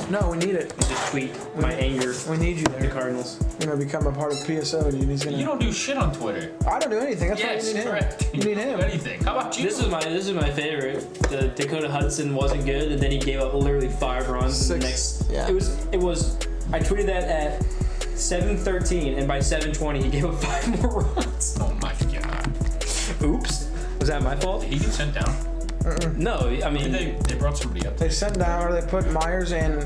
No, we need it. Just tweet my anger. We need you The there. Cardinals. You're gonna become a part of PSO, dude. He's gonna. You don't do shit on Twitter. I don't do anything. That's Yes, why you need correct. him. You need him. Anything. How about you? This is my favorite. The Dakota Hudson wasn't good, and then he gave up literally 5 runs. In the next, Yeah. It was. I tweeted that at 7:13, and by 7:20 he gave up 5 more runs. Oh my god. Oops. Was that my fault? Did he get sent down? No, I mean They brought somebody up. They sent down, or they put Myers and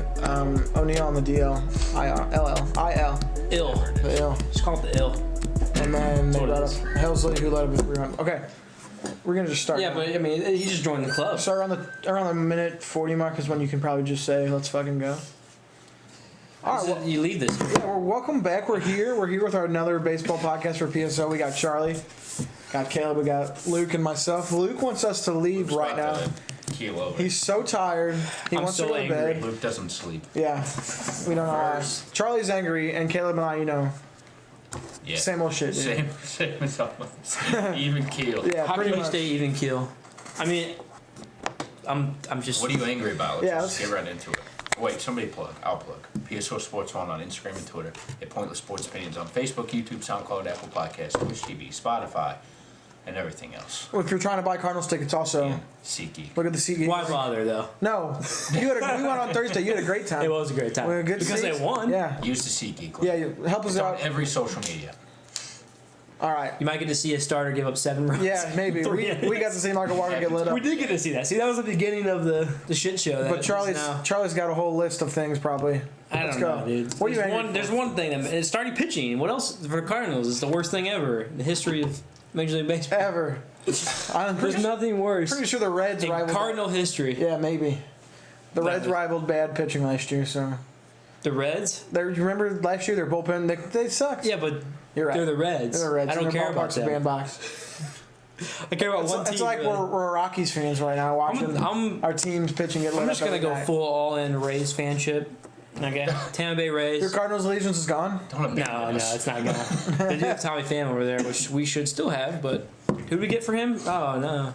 O'Neal on the DL. IL. ill. The ill. Just call it the ill. And then they That's what it brought up is. Helsley, who led up with 3 runs. Okay. We're gonna just start. Yeah, now. but I mean he just joined the club. So around the minute 40 mark is when you can probably just say, let's fucking go. All right, well, You leave this. yeah, well, welcome back. We're here. We're here with our another baseball podcast for PSO. We got Charlie, got Caleb, we got Luke and myself. Luke wants us to leave right now. Keel over. He's so tired. He I'm wants so to go to angry. bed. Luke doesn't sleep. Yeah, we don't know why. First. Charlie's angry, and Caleb and I, Yeah. same old shit, dude. Same as always. Even keel. Yeah, How pretty can you much. stay even keel? I mean, I'm just. What are you angry about? Yeah, Let's just get right into it. Wait, somebody plug. I'll plug. PSO Sports 1 on Instagram and Twitter. At Pointless Sports Opinions on Facebook, YouTube, SoundCloud, Apple Podcasts, Twitch TV, Spotify, and everything else. Well, if you're trying to buy Cardinals tickets, also And SeatGeek. look at the SeatGeek. Why bother though? No, we went on Thursday. You had a great time. It was a great time. We had good because seats. they won. Yeah, Use the SeatGeek. yeah. Help us It's on out. every social media. All right. You might get to see a starter give up 7 runs. Yeah, maybe. We got to see Michael Walker get lit up. We did get to see that. See, that was the beginning of the shit show. But Charlie's got a whole list of things probably. I Let's don't know, go. dude. What are you angry There's for? one thing. It's starting pitching. What else for the Cardinals? It's the worst thing ever in the history of Major League Baseball. Ever. I'm There's nothing worse. pretty sure the Reds in rivaled. Cardinal history. Yeah, maybe. The Reds rivaled bad pitching last year, so. The Reds? You remember last year their bullpen they sucked. Yeah, but You're right. they're the Reds. They're the Reds. I don't and their care about ballpark's a them. bandbox. I care about one team. It's like really. we're Rockies fans right now watching I'm our team's pitching get lit I'm up just gonna every go night. full all-in Rays fanship. Okay, Tampa Bay Rays. Your Cardinals allegiance is gone? Don't abandon No, us. it's not gonna. They do have Tommy Pham over there, which we should still have. But who do we get for him? Oh no.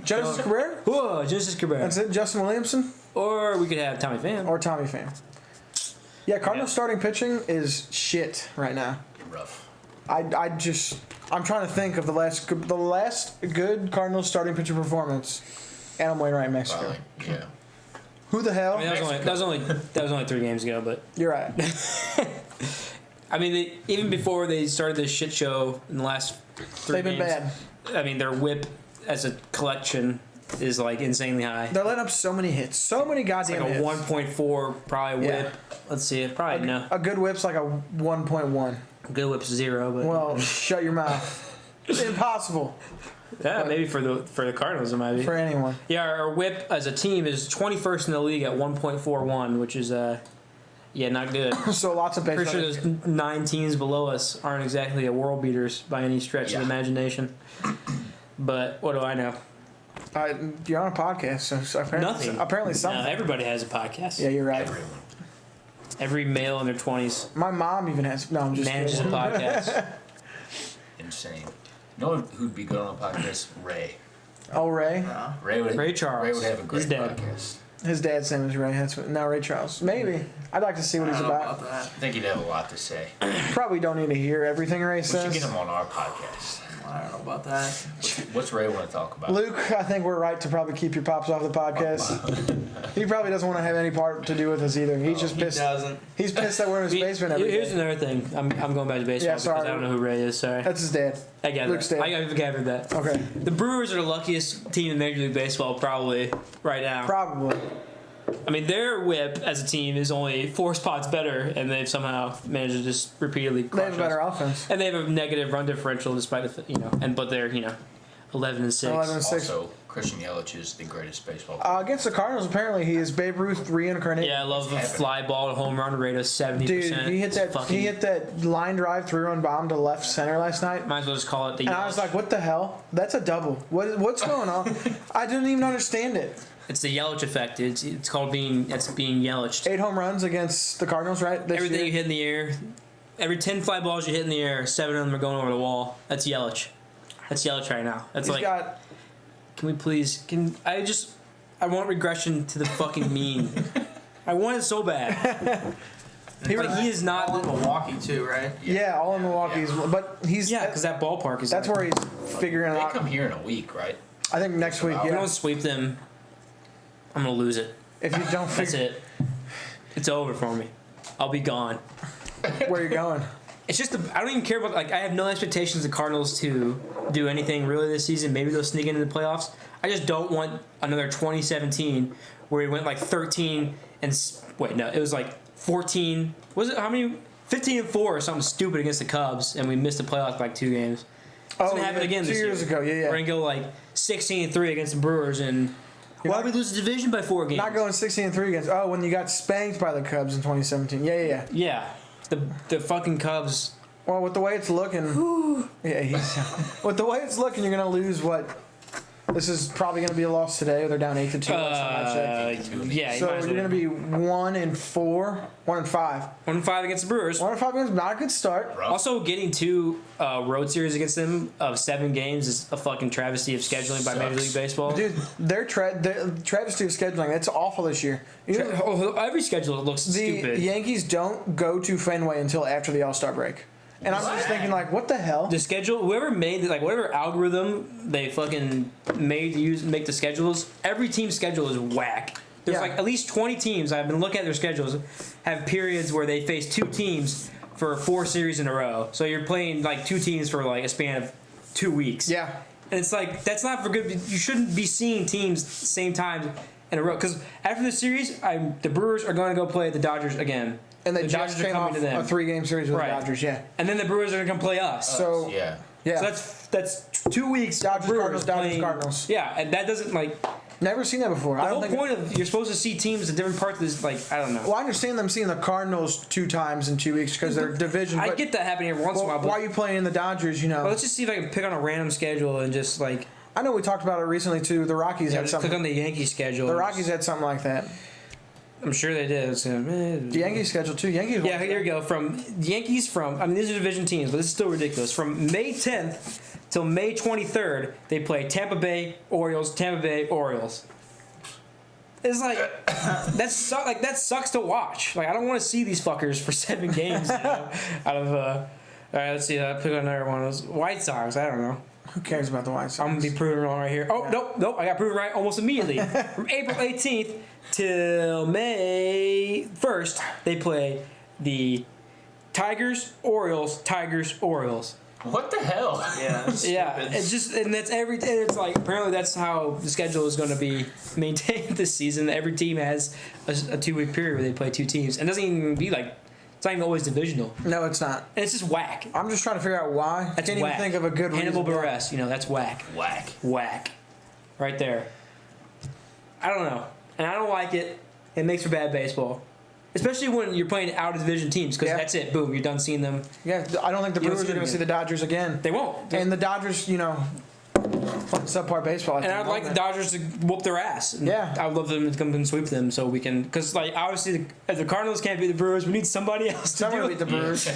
Genesis Cabrera? Whoa, Genesis Cabrera. That's it? Justin Williamson? Or we could have Tommy Pham. Or Tommy Pham? Yeah, Cardinals Yeah. starting pitching is shit right now. Rough. I'm trying to think of the last good Cardinals starting pitcher performance, and I'm waiting right in Mexico. Probably. Yeah. Who the hell? I mean, that was only 3 games ago, but You're right. I mean, even before they started this shit show in the last 3 They've been games, bad. I mean, their whip as a collection is like insanely high. They're letting up so many hits, so many It's goddamn like a hits. 1.4 probably whip. Yeah. Let's see, probably no. A good whip's like a 1.1. Good whip's 0, but Well, shut your mouth. It's impossible yeah, maybe for the Cardinals it might be. for anyone. Yeah, our whip as a team is 21st in the league at 1.41, which is not good. So lots of Pretty baseball. sure those 9 teams below us aren't exactly a world beaters by any stretch of Yeah. the imagination. But what do I know? You're on a podcast, so apparently, Nothing. apparently No, something. everybody has a podcast. Yeah, you're right. Everyone. Every male in their 20s My mom even has. No, I'm just manages a kidding. podcast. Insane. You know who'd be good on a podcast? Ray. Oh, Ray. Ray Charles. Ray would have a great He's dead. podcast. His dad's name is Ray. No, Ray Charles. Maybe. I'd like to see what he's about. I think he'd have a lot to say. Probably don't need to hear everything Ray We should says. get him on our podcast. I don't know about that. What's Ray want to talk about? Luke, I think we're right to probably keep your pops off the podcast. He probably doesn't want to have any part to do with us either. He's just He pissed. doesn't. He's pissed that we're in his basement every Here's day. another thing. I'm going back to baseball Yeah, because sorry. I don't know who Ray is. Sorry. That's his dad. I gathered Luke's that. dad. I gathered that. Okay. The Brewers are the luckiest team in Major League Baseball probably right now. Probably. I mean, their whip as a team is only 4 spots better, and they've somehow managed to just repeatedly They crush have a better us. offense. And they have a negative run differential despite the, but they're 11-6. 11-6. Also, Christian Yelich is the greatest baseball player. Against the Cardinals, apparently he is Babe Ruth reincarnated. Yeah, I love the fly ball to home run rate of 70%. Dude, he hit that line drive 3-run bomb to left center last night. Might as well just call it the. And I was like, what the hell? That's a double. What's going on? I didn't even understand it. It's the Yelich effect. It's called being Yelich. 8 home runs against the Cardinals, right? This Everything year? you hit in the air, every 10 fly balls you hit in the air, 7 of them are going over the wall. That's Yelich. That's Yelich right now. That's He's like. got. Can we please? I want regression to the fucking mean. I want it so bad. He is not all in Milwaukee too, right? Yeah, all in Milwaukee's, but he's because that ballpark is. that's where he's figuring it They out. come here in a week, right? I think next week. If we Yeah, don't sweep them, I'm gonna lose it. if you don't That's figure it. It's over for me. I'll be gone. where you're going. It's just I don't even care about I have no expectations of the Cardinals to do anything really this season. Maybe they'll sneak into the playoffs. I just don't want another 2017 where he went like 13 and wait no, it was like 14. Was it how many? 15-4 or something stupid against the Cubs, and we missed the playoffs by like 2 games. It's gonna happen again 2 this years year. ago. Yeah, We're gonna go like 16-3 against the Brewers, and why did we lose the division by 4 games? Not going 16-3 against. Oh, when you got spanked by the Cubs in 2017. Yeah. Yeah, the fucking Cubs. Well, with the way it's looking, with the way it's looking, you're gonna lose what? This is probably gonna be a loss today. They're down 8-2. Yeah, So you're gonna be 1-4, 1-5. 1-5 against the Brewers. 1-5 against not a good start. Rough. Also, getting 2 road series against them of 7 games is a fucking travesty of scheduling by Major League Baseball. Dude, their travesty of scheduling. It's awful this year. Every schedule looks The stupid. Yankees don't go to Fenway until after the All-Star break. And I'm just thinking, like, what the hell? The schedule, whoever made whatever algorithm they fucking made to make the schedules, every team's schedule is whack. There's Yeah. like at least 20 teams. I've been looking at their schedules. Have periods where they face 2 teams for 4 series in a row. So you're playing like 2 teams for like a span of 2 weeks. Yeah. And it's like that's not for good. You shouldn't be seeing teams same time in a row. Because after the series, the Brewers are going to go play the Dodgers again. And they the just Dodgers are came coming off to them. a 3-game series with Right. the Dodgers, yeah. And then the Brewers are going to come play us. So, Yeah. yeah. So that's 2 weeks. Dodgers, Brewers Cardinals, playing, Cardinals. Yeah, and that doesn't like Never seen that before. the I whole don't think. point of you're supposed to see teams in different parts of this. Like I don't know. Well, I understand them seeing the Cardinals 2 times in 2 weeks because they're division. I but, get that happening every once in a while. why are you playing the Dodgers? You know, Well, let's just see if I can pick on a random schedule and just like I know we talked about it recently too. The Rockies had just something. click on the Yankees schedule. The Rockies had something like that. I'm sure they did. So, The Yankees schedule too. Yankees. Yeah, here we go. I mean, these are division teams, but this is still ridiculous. From May 10th till May 23rd, they play Tampa Bay Orioles. It's like that sucks to watch. Like I don't want to see these fuckers for 7 games out of. All right, let's see. I pick another one. It was White Sox. I don't know. Who cares about the White Sox? I'm gonna be proven wrong right here. Oh nope. I got proven right almost immediately. From April 18th till May 1st, they play the Tigers, Orioles. What the hell? Yeah. That's Yeah, stupid. it's just and that's and it's like apparently that's how the schedule is going to be maintained this season. Every team has a 2-week period where they play 2 teams, and it doesn't even be like it's not even always divisional, No, it's not. and it's just whack. I'm just trying to figure out why. That's I can't whack. even think of a good Hannibal reason. Buress, that's whack. Whack. Right there. I don't know, and I don't like it. It makes for bad baseball, especially when you're playing out of division teams because Yeah. that's it. Boom, you're done seeing them. Yeah, I don't think the You don't Brewers see are going them to see the Dodgers again. They won't. And the Dodgers, playing subpar baseball. And I'd like the Dodgers to whoop their ass. And Yeah. I'd love them to come and sweep them so we can. Because, obviously, if the Cardinals can't beat the Brewers, we need somebody else to Someone do beat it. the Brewers.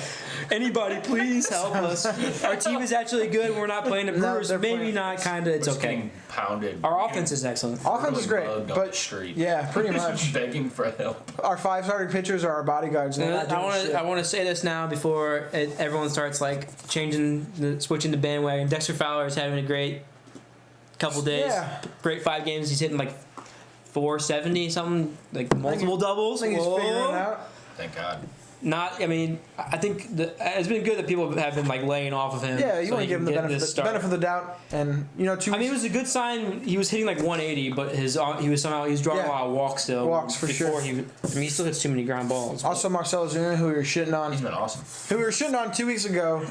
Anybody, please help us. Our team is actually good. We're not playing the No, Brewers. they're Maybe playing- not, kind of. It's Just okay. getting pounded. Our offense is excellent. Offense is great, Mugged up but the street. yeah, pretty much. Begging for help. Our 5 starting pitchers are our bodyguards. And they're not doing shit. I want to say this now before everyone starts switching the bandwagon. Dexter Fowler is having a great couple days. Yeah. Great 5 games. He's hitting like 470 something, like multiple doubles. I think he's Whoa. figuring it out. Thank God. I think it's been good that people have been laying off of him. Yeah, you so want to he give him can the get this start. benefit of the doubt, and 2 weeks. I mean, it was a good sign. He was hitting like 180, but he was drawing Yeah. a lot of walks still. Walks for sure. He still hits too many ground balls. Also, Marcelo Zuna, who we were shitting on, He's been awesome. 2 weeks ago.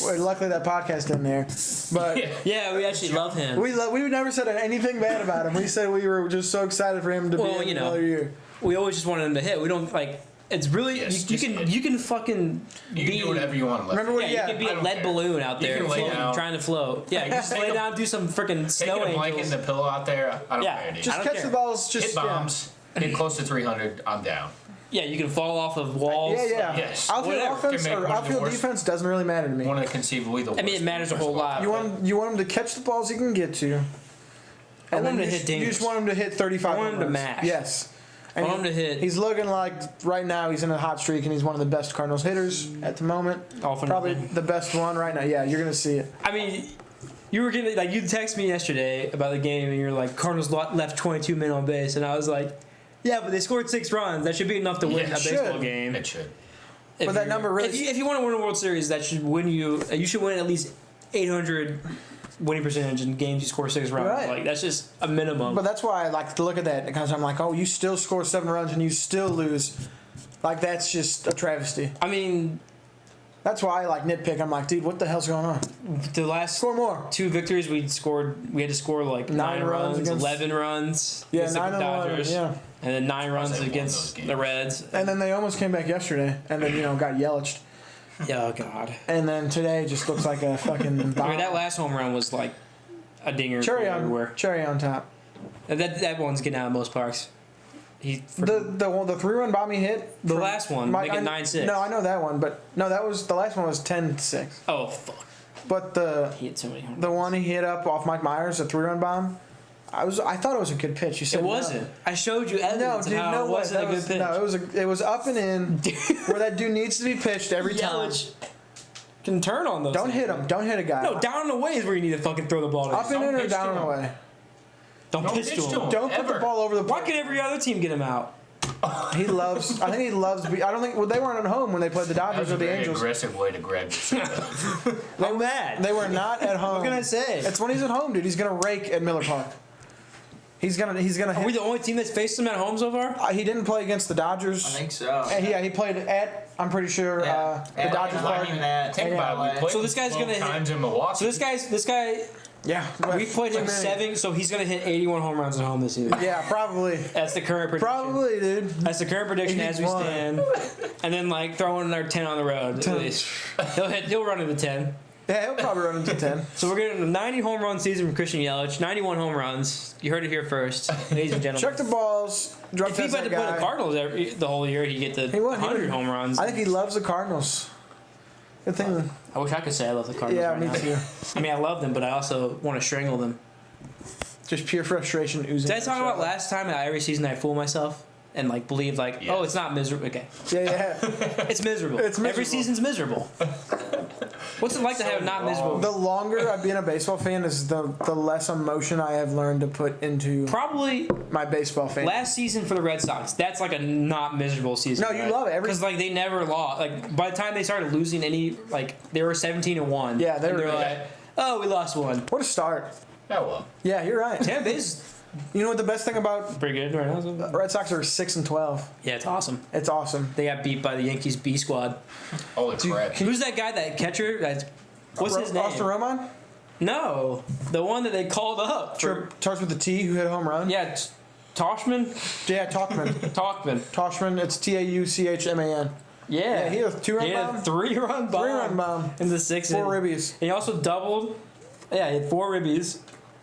Well, luckily, that podcast didn't air. But Yeah, we actually love him. we never said anything bad about him. We said we were just so excited for him to be in another year. We always just wanted him to hit. We don't like. It's really Yes, you just can hit. you can fucking You can do whatever you want. Remember what? you can be I a don't lead care. balloon out You there can lay floating, down. trying to float. Yeah, you just Take lay a- down, do some freaking snow Taking a blanket angels. and the pillow out there, I don't Yeah, care. dude. I Just don't catch care. the balls. Just Hit bombs. Get close to 300. I'm down. Yeah, you can fall off of walls. Yeah. Yes. Outfield Whatever. offense Can make or one of the outfield worst- defense doesn't really matter to me. One of conceivably the worst. I mean, it matters a whole lot. You want him to catch the balls he can get to, I And want then him to hit you dangerous. just want him to hit 35 I want him home to runs. mash. Yes. I want him to hit. He's looking like right now he's in a hot streak and he's one of the best Cardinals hitters at the moment. Probably the best one right now. Yeah, you're gonna see it. I mean, you were getting like you texted me yesterday about the game and you're like Cardinals left 22 men on base and I was like, yeah, but they scored 6 runs. That should be enough to win Yeah, a it baseball should. game. It should. But that number really- If you want to win a World Series, that should win you. You should win at least 800 winning percentage in games you score 6 runs. Right. Like that's just a minimum. But that's why I like to look at that because I'm like, oh, you still score 7 runs and you still lose. Like that's just a travesty. I mean, That's why I like nitpick. I'm like, dude, what the hell's going on? the last Score more. 2 victories we had to score like 9 runs, against- 11 runs Yeah, against 9 the and 11. Dodgers, Yeah. and then 9 runs they won against those the Reds. And then they almost came back yesterday, and then got Yelich. Oh god. And then today just looks like a fucking bomb. I mean, that last home run was like a dinger everywhere. Cherry on top. And that one's getting out of most parks. The The 3-run bomb he hit. The last one, make it 9-6. No, I know that one, but no, the last one was 10-6. oh fuck, But the he hit so many home the runs. one he hit up off Mike Myers, the 3-run bomb, I thought it was a good pitch. You said It no. wasn't. I showed you No, evidence dude, of how no it way. wasn't That a good was, pitch. no, it was up and in where that dude needs to be pitched every time. Yelich can turn on those. Don't things. hit him. Don't hit a guy. No, down and away is where you need to fucking throw the ball to. Up and in or down and away. Don't pitch to him. Don't put the Ever. ball over the Why plate. can every other team get him out? He loves. I think he loves. I don't think. Well, they weren't at home when they played the That Dodgers was a or the very Angels. aggressive way to grab yourself. I'm mad. They were not at home. What can I say? It's when he's at home, dude. He's gonna rake at Miller Park. He's gonna. Are we Hit. the only team that's faced him at home so far? He didn't play against the Dodgers. I think so. Yeah, he played at. I'm pretty sure the Dodgers Not Park. even that. Think about it. We played So this guy's 12 gonna hit- times in Milwaukee. So this guy, Yeah, we played him 7, so he's gonna hit 81 home runs at home this season. Yeah, probably. That's the current prediction. Probably, dude. That's the current prediction as we 81. stand. And then like throwing another 10 on the road at least. He'll run into 10. Yeah, he'll probably run into 10. So we're getting a 90 home run season from Christian Yelich, 91 home runs. You heard it here first, ladies and gentlemen. Check the balls. Drug If he test had to that play the guy. Cardinals the whole year, he'd get the He would. 100 home runs. I think he loves the Cardinals. Good thing. I wish I could say I love the Cardinals Yeah, right me now. too. I mean, I love them, but I also want to strangle them. Just pure frustration oozing. Did I talk about last time that every season I fool myself and like believe like, Yes. oh, it's not miserable. Okay, Yeah. it's miserable. It's Every miserable. season's miserable. What's it like to have it not miserable? The longer I've been a baseball fan, is the less emotion I have learned to put into Probably my baseball fan. last season for the Red Sox. That's like a not miserable season. No, you love it. Because like they never lost. Like by the time they started losing any, like they were 17-1. Yeah, they and were- they're like, oh, we lost one. What a start. Oh, well. Yeah, you're right. Tampa Bay's You know what the best thing about pretty good right now. Red Sox are 6-12. Yeah, it's awesome. It's awesome. They got beat by the Yankees B squad. Holy crap. Who's that guy? That catcher? What's his name? Austin Romine? No, the one that they called up. Starts with the T, who hit a home run. Yeah, Toshman. Yeah, Talkman. Talkman. Toshman, it's Tauchman. Yeah. Yeah, he had a 2-run He had bomb? a 3-run bomb. 3-run bomb. In the 6th 4 inning. ribbies. He also doubled. Yeah, he had 4 ribbies.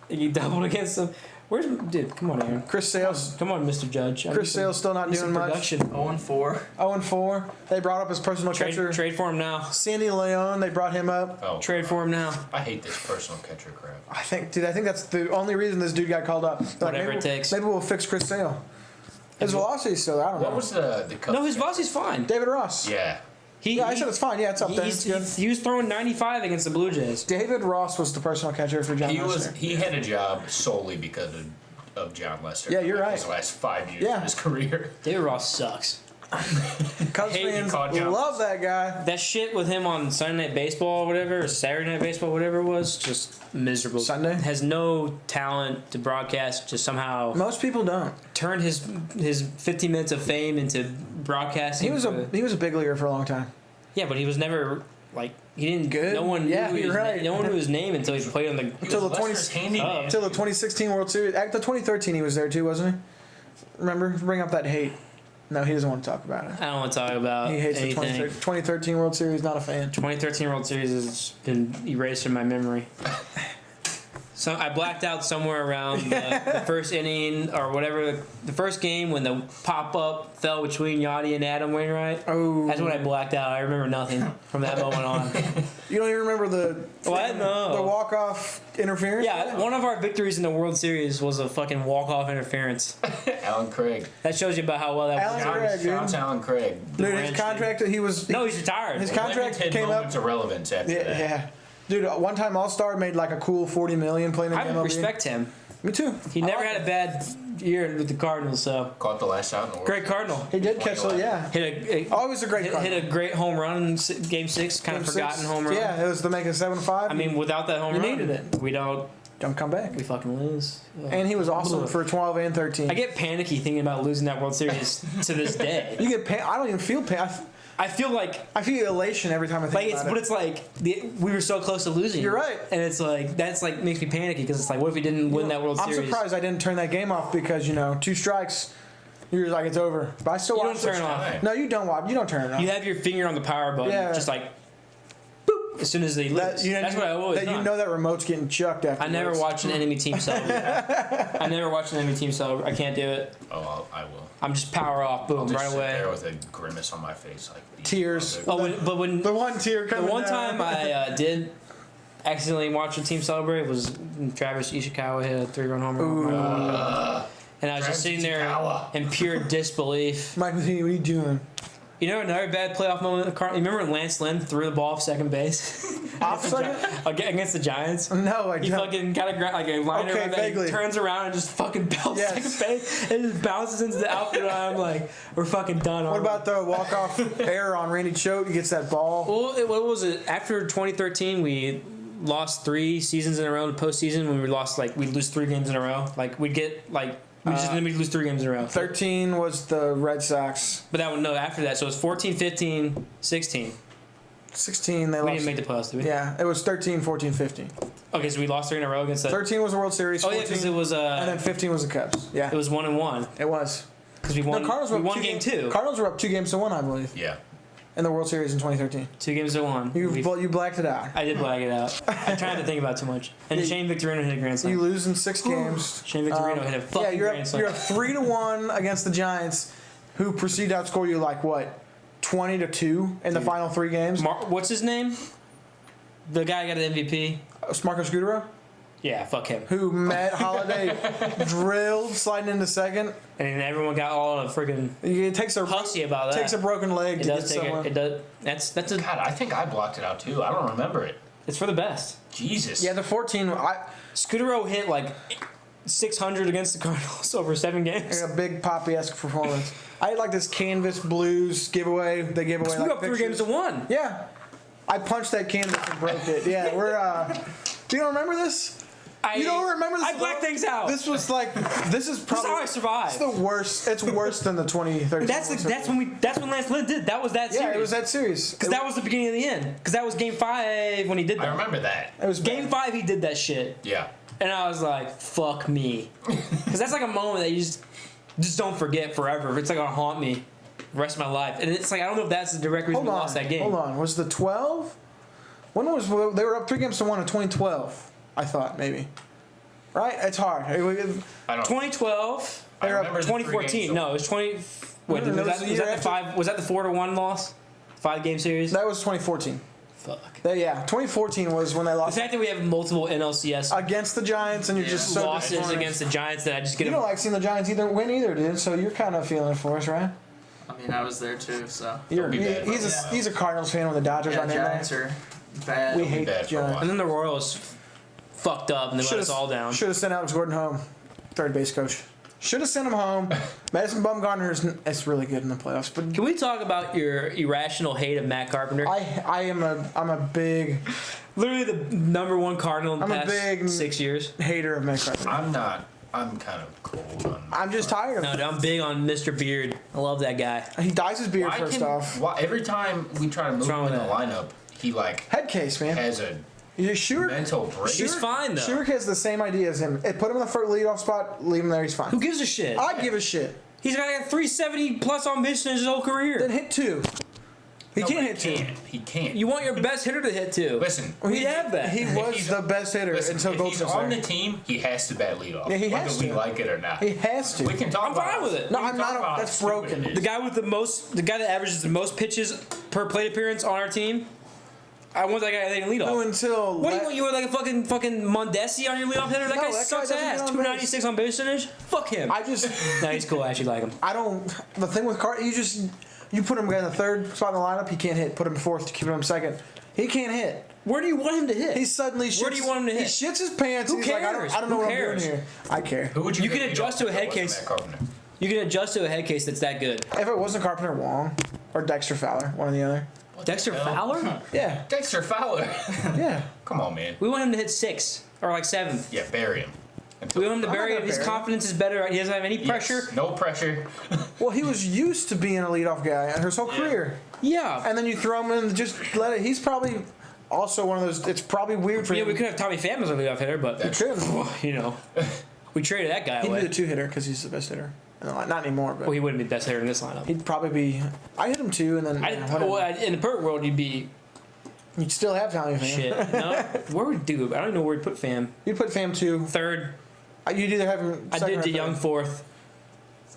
He doubled against them. Where's dude? Come on, Aaron. Chris Sale's. Come on, Mr. Judge. Chris Sale's still not doing much. Production. 0-4. 0-4. They brought up his personal catcher. Trade for him now. Sandy Leon, they brought him up. Oh, Trade for him now. I hate this personal catcher crap. I think that's the only reason this dude got called up. They're like, Whatever maybe it takes. Maybe we'll fix Chris Sale. His velocity's still there. I don't know. What was the Cubs? No, his velocity's fine. David Ross. Yeah. Yeah, I said it's fine. Yeah, it's up there. It's good. He was throwing 95 against the Blue Jays. David Ross was the personal catcher for John Lester. He had a job solely because of John Lester. Yeah, you're right. His last 5 years Yeah. of his career. David Ross sucks. Cubs Hey, fans caught John. love that guy. That shit with him on Sunday Night Baseball or whatever, or Saturday Night Baseball, whatever it was, just miserable. Sunday? Has no talent to broadcast, just somehow Most people don't. turned his 15 minutes of fame into broadcasting. He was a big leaguer for a long time. Yeah, but he was never, like, he didn't, Good? no one Yeah, knew you're right. No one knew his name until he played on the, Until the Lester's handyman. Until the 2016 World Series. At the 2013, he was there too, wasn't he? Remember? Bring up that hate. No, he doesn't want to talk about it. I don't want to talk about He hates anything. the 2013 World Series. Not a fan. 2013 World Series has been erased from my memory. So I blacked out somewhere around the first inning or whatever, the first game when the pop-up fell between Yachty and Adam Wainwright. Oh. That's when I blacked out. I remember nothing from that moment on. You don't even remember the walk-off interference? Yeah, one of our victories in the World Series was a fucking walk-off interference. Alan Craig. That shows you about how well that was. Alan Craig, Shout out to Alan Craig. Dude, his contract, he's retired. His contract came up. Moments of relevance after that. Yeah. Dude, one time All-Star made like a cool $40 million playing in the MLB. I respect him. Me too. He never had a bad year with the Cardinals, so. Caught the last out in the World Great Cardinal. He did catch it, yeah. He was a great Cardinal. Hit a great home run in Game 6, kind of forgotten home run. Yeah, it was to make it 7-5. I mean, without that home run, needed it. We don't come back. We fucking lose. And he was awesome for 12 and 13. I get panicky thinking about losing that World Series to this day. You get I don't even feel pain. I feel like I feel elation every time I think about it. But it's like we were so close to losing. You're right, and it's like that's like makes me panicky because it's like, what if we didn't win that World Series? I'm surprised I didn't turn that game off because 2 strikes, you're like it's over. But I still you watch don't turn it off. No, you don't watch. You don't turn it off. You have your finger on the power button, just like boop. As soon as they lose, that's what I always. That you know that remote's getting chucked after. I never watch an enemy team celebrate. I never watch an enemy team celebrate. I can't do it. Oh, I will. I'm just power off, boom, I'll just right sit away. there with a grimace on my face, like tears. But when the one tear coming the one down. time I did accidentally watch a team celebrate was when Travis Ishikawa hit a 3-run home run. And I was just sitting there in pure disbelief. Mike Matheny, what are you doing? You know another bad playoff moment in the Cardinals? You remember when Lance Lynn threw the ball off second base? Off second? Against the Giants? No, I don't. He fucking got like a liner Okay, around vaguely. He turns around and just fucking belts second base and just bounces into the outfield. And I'm like, we're fucking done. What about the walk-off error on Randy Choate? He gets that ball. Well, what was it? After 2013, we lost 3 seasons in a row in the postseason when we lost, we'd lose 3 games in a row. We'd get, we'd lose 3 games in a row. 13 was the Red Sox. But that one, no, after that. So it was 14, 15, 16. 16, they lost. We didn't make the playoffs, did we? Yeah, it was 13, 14, 15. Okay, so we lost 3 in a row against that. 13 was the World Series. 14, because it was and then 15 was the Cubs. Yeah, it was 1-1. It was because we won. Cardinals we were won game 2. Cardinals were up 2-1, I believe. Yeah. In the World Series in 2013. 2-1. You blacked it out. I did black it out. I tried to think about too much. And Shane Victorino hit a grand slam. You lose in 6 games. Shane Victorino hit a fucking grand slam. You're up 3-1 against the Giants, who proceed to outscore you 20-2 in the final 3 games. What's his name? The guy who got an MVP. Marcus Gutierrez. Yeah, fuck him. Who Matt Holiday drilled sliding into second. And everyone got all the freaking hussy about that. Takes a broken leg to get someone. It does. That's a. God, I think I blocked it out too. I don't remember it. It's for the best. Jesus. Yeah, the 14. Scudero hit 600 against the Cardinals over 7 games. A big Poppy-esque performance. I had this Canvas Blues giveaway. They gave away we got 3 games to 1. Yeah. I punched that canvas and broke it. Yeah, we're. Do you don't remember this? You don't remember this? I blacked things out. This was this is probably. This is how I survived. It's the worst. It's worse than the 2013. That's when Lance Lynn did. That was that series. Yeah, it was that series. Because that was the beginning of the end. Because that was Game 5 when he did that. I remember that. It was Game 5. He did that shit. Yeah. And I was like, "Fuck me," because that's a moment that you just don't forget forever. It's gonna haunt me the rest of my life. And it's I don't know if that's the direct reason we lost that game. Hold on. Was the 12? When was they were up 3-1 in 2012? I thought maybe. Right? It's hard. I don't. 2012. I remember 2014. No, it was 20. Wait, was that the 5? Was that the 4-1 loss? 5-game series. That was 2014. Fuck. 2014 was when they lost. The fact that we have multiple NLCS against the Giants and you're just so losses against the Giants that I just get. You don't like seeing the Giants win either, dude. So you're kind of feeling it for us, right? I mean, I was there too, so. He's a Cardinals fan with the Dodgers Yeah, on Giants are bad. We hate the Giants. And then the Royals fucked up and they let us all down. Should have sent Alex Gordon home, third base coach. Should have sent him home. Madison Bumgarner is really good in the playoffs. But can we talk about your irrational hate of Matt Carpenter? I'm a big, literally the #1 Cardinal in the past 6 years. Hater of Matt Carpenter. I'm not. I'm kind of cold on. I'm just tired of him. No, I'm big on Mr. Beard. I love that guy. He dyes his beard first off. Every time we try to move him in the lineup, he head case, man. Has a mental break. He's fine though. Schuerk has the same idea as him. Put him in the first leadoff spot, leave him there. He's fine. Who gives a shit? I give a shit. He's got 370 plus on base in his whole career. Then hit 2. He can't hit two. He can't. You want your best hitter to hit two. Listen, we have that. He was the best hitter until if he's Goldschmidt's on there. the team, he has to bat leadoff. Yeah, he has whether to. we like it or not. He has to. We can talk I'm about fine with it. No, we can I'm talk not. about That's how stupid broken. it is. The guy that averages the most pitches per plate appearance on our team. I want that guy to lead No, off. until What do you want? You were like a fucking Mondesi on your leadoff hitter? That No, guy that guy sucks doesn't ass. get on 296 on base percentage. Fuck him. I just No, he's cool. I actually like him. I don't. The thing with you put him in the third spot in the lineup, he can't hit. Put him fourth to keep him second. He can't hit. Where do you want him to hit? He suddenly shits. Where do you want him to hit? He shits his pants. Who He's cares? like, I don't know Who what cares? I'm doing here. I care. Who would You get can lead adjust off to a if it head wasn't case. Matt Carpenter? You can adjust to a head case that's that good. If it wasn't Carpenter Wong or Dexter Fowler, one or the other. Dexter Fowler? Yeah. Dexter Fowler. Yeah. Come on, man. We want him to hit 6 or like 7. Yeah, bury him. We want him to I'm not bury gonna him. His bury him. confidence is better. He doesn't have any pressure. Yes, no pressure. Well, he was used to being a leadoff guy his whole career. Yeah. And then you throw him in and just let it. He's probably also one of those. It's probably weird for Yeah, him. we could have Tommy Pham as a leadoff hitter, but He could. you know, we traded that guy He'd be away. the two hitter because he's the best hitter. No, not anymore, but Well, he wouldn't be the best hitter in this lineup. he'd probably be. I hit him too, and then In the perfect world, you'd be you'd still have Tommy Pham. shit. No, where would do? I don't even know where to put Pham. You'd put Pham two. Third. You'd either have him. I second did or DeYoung third. fourth.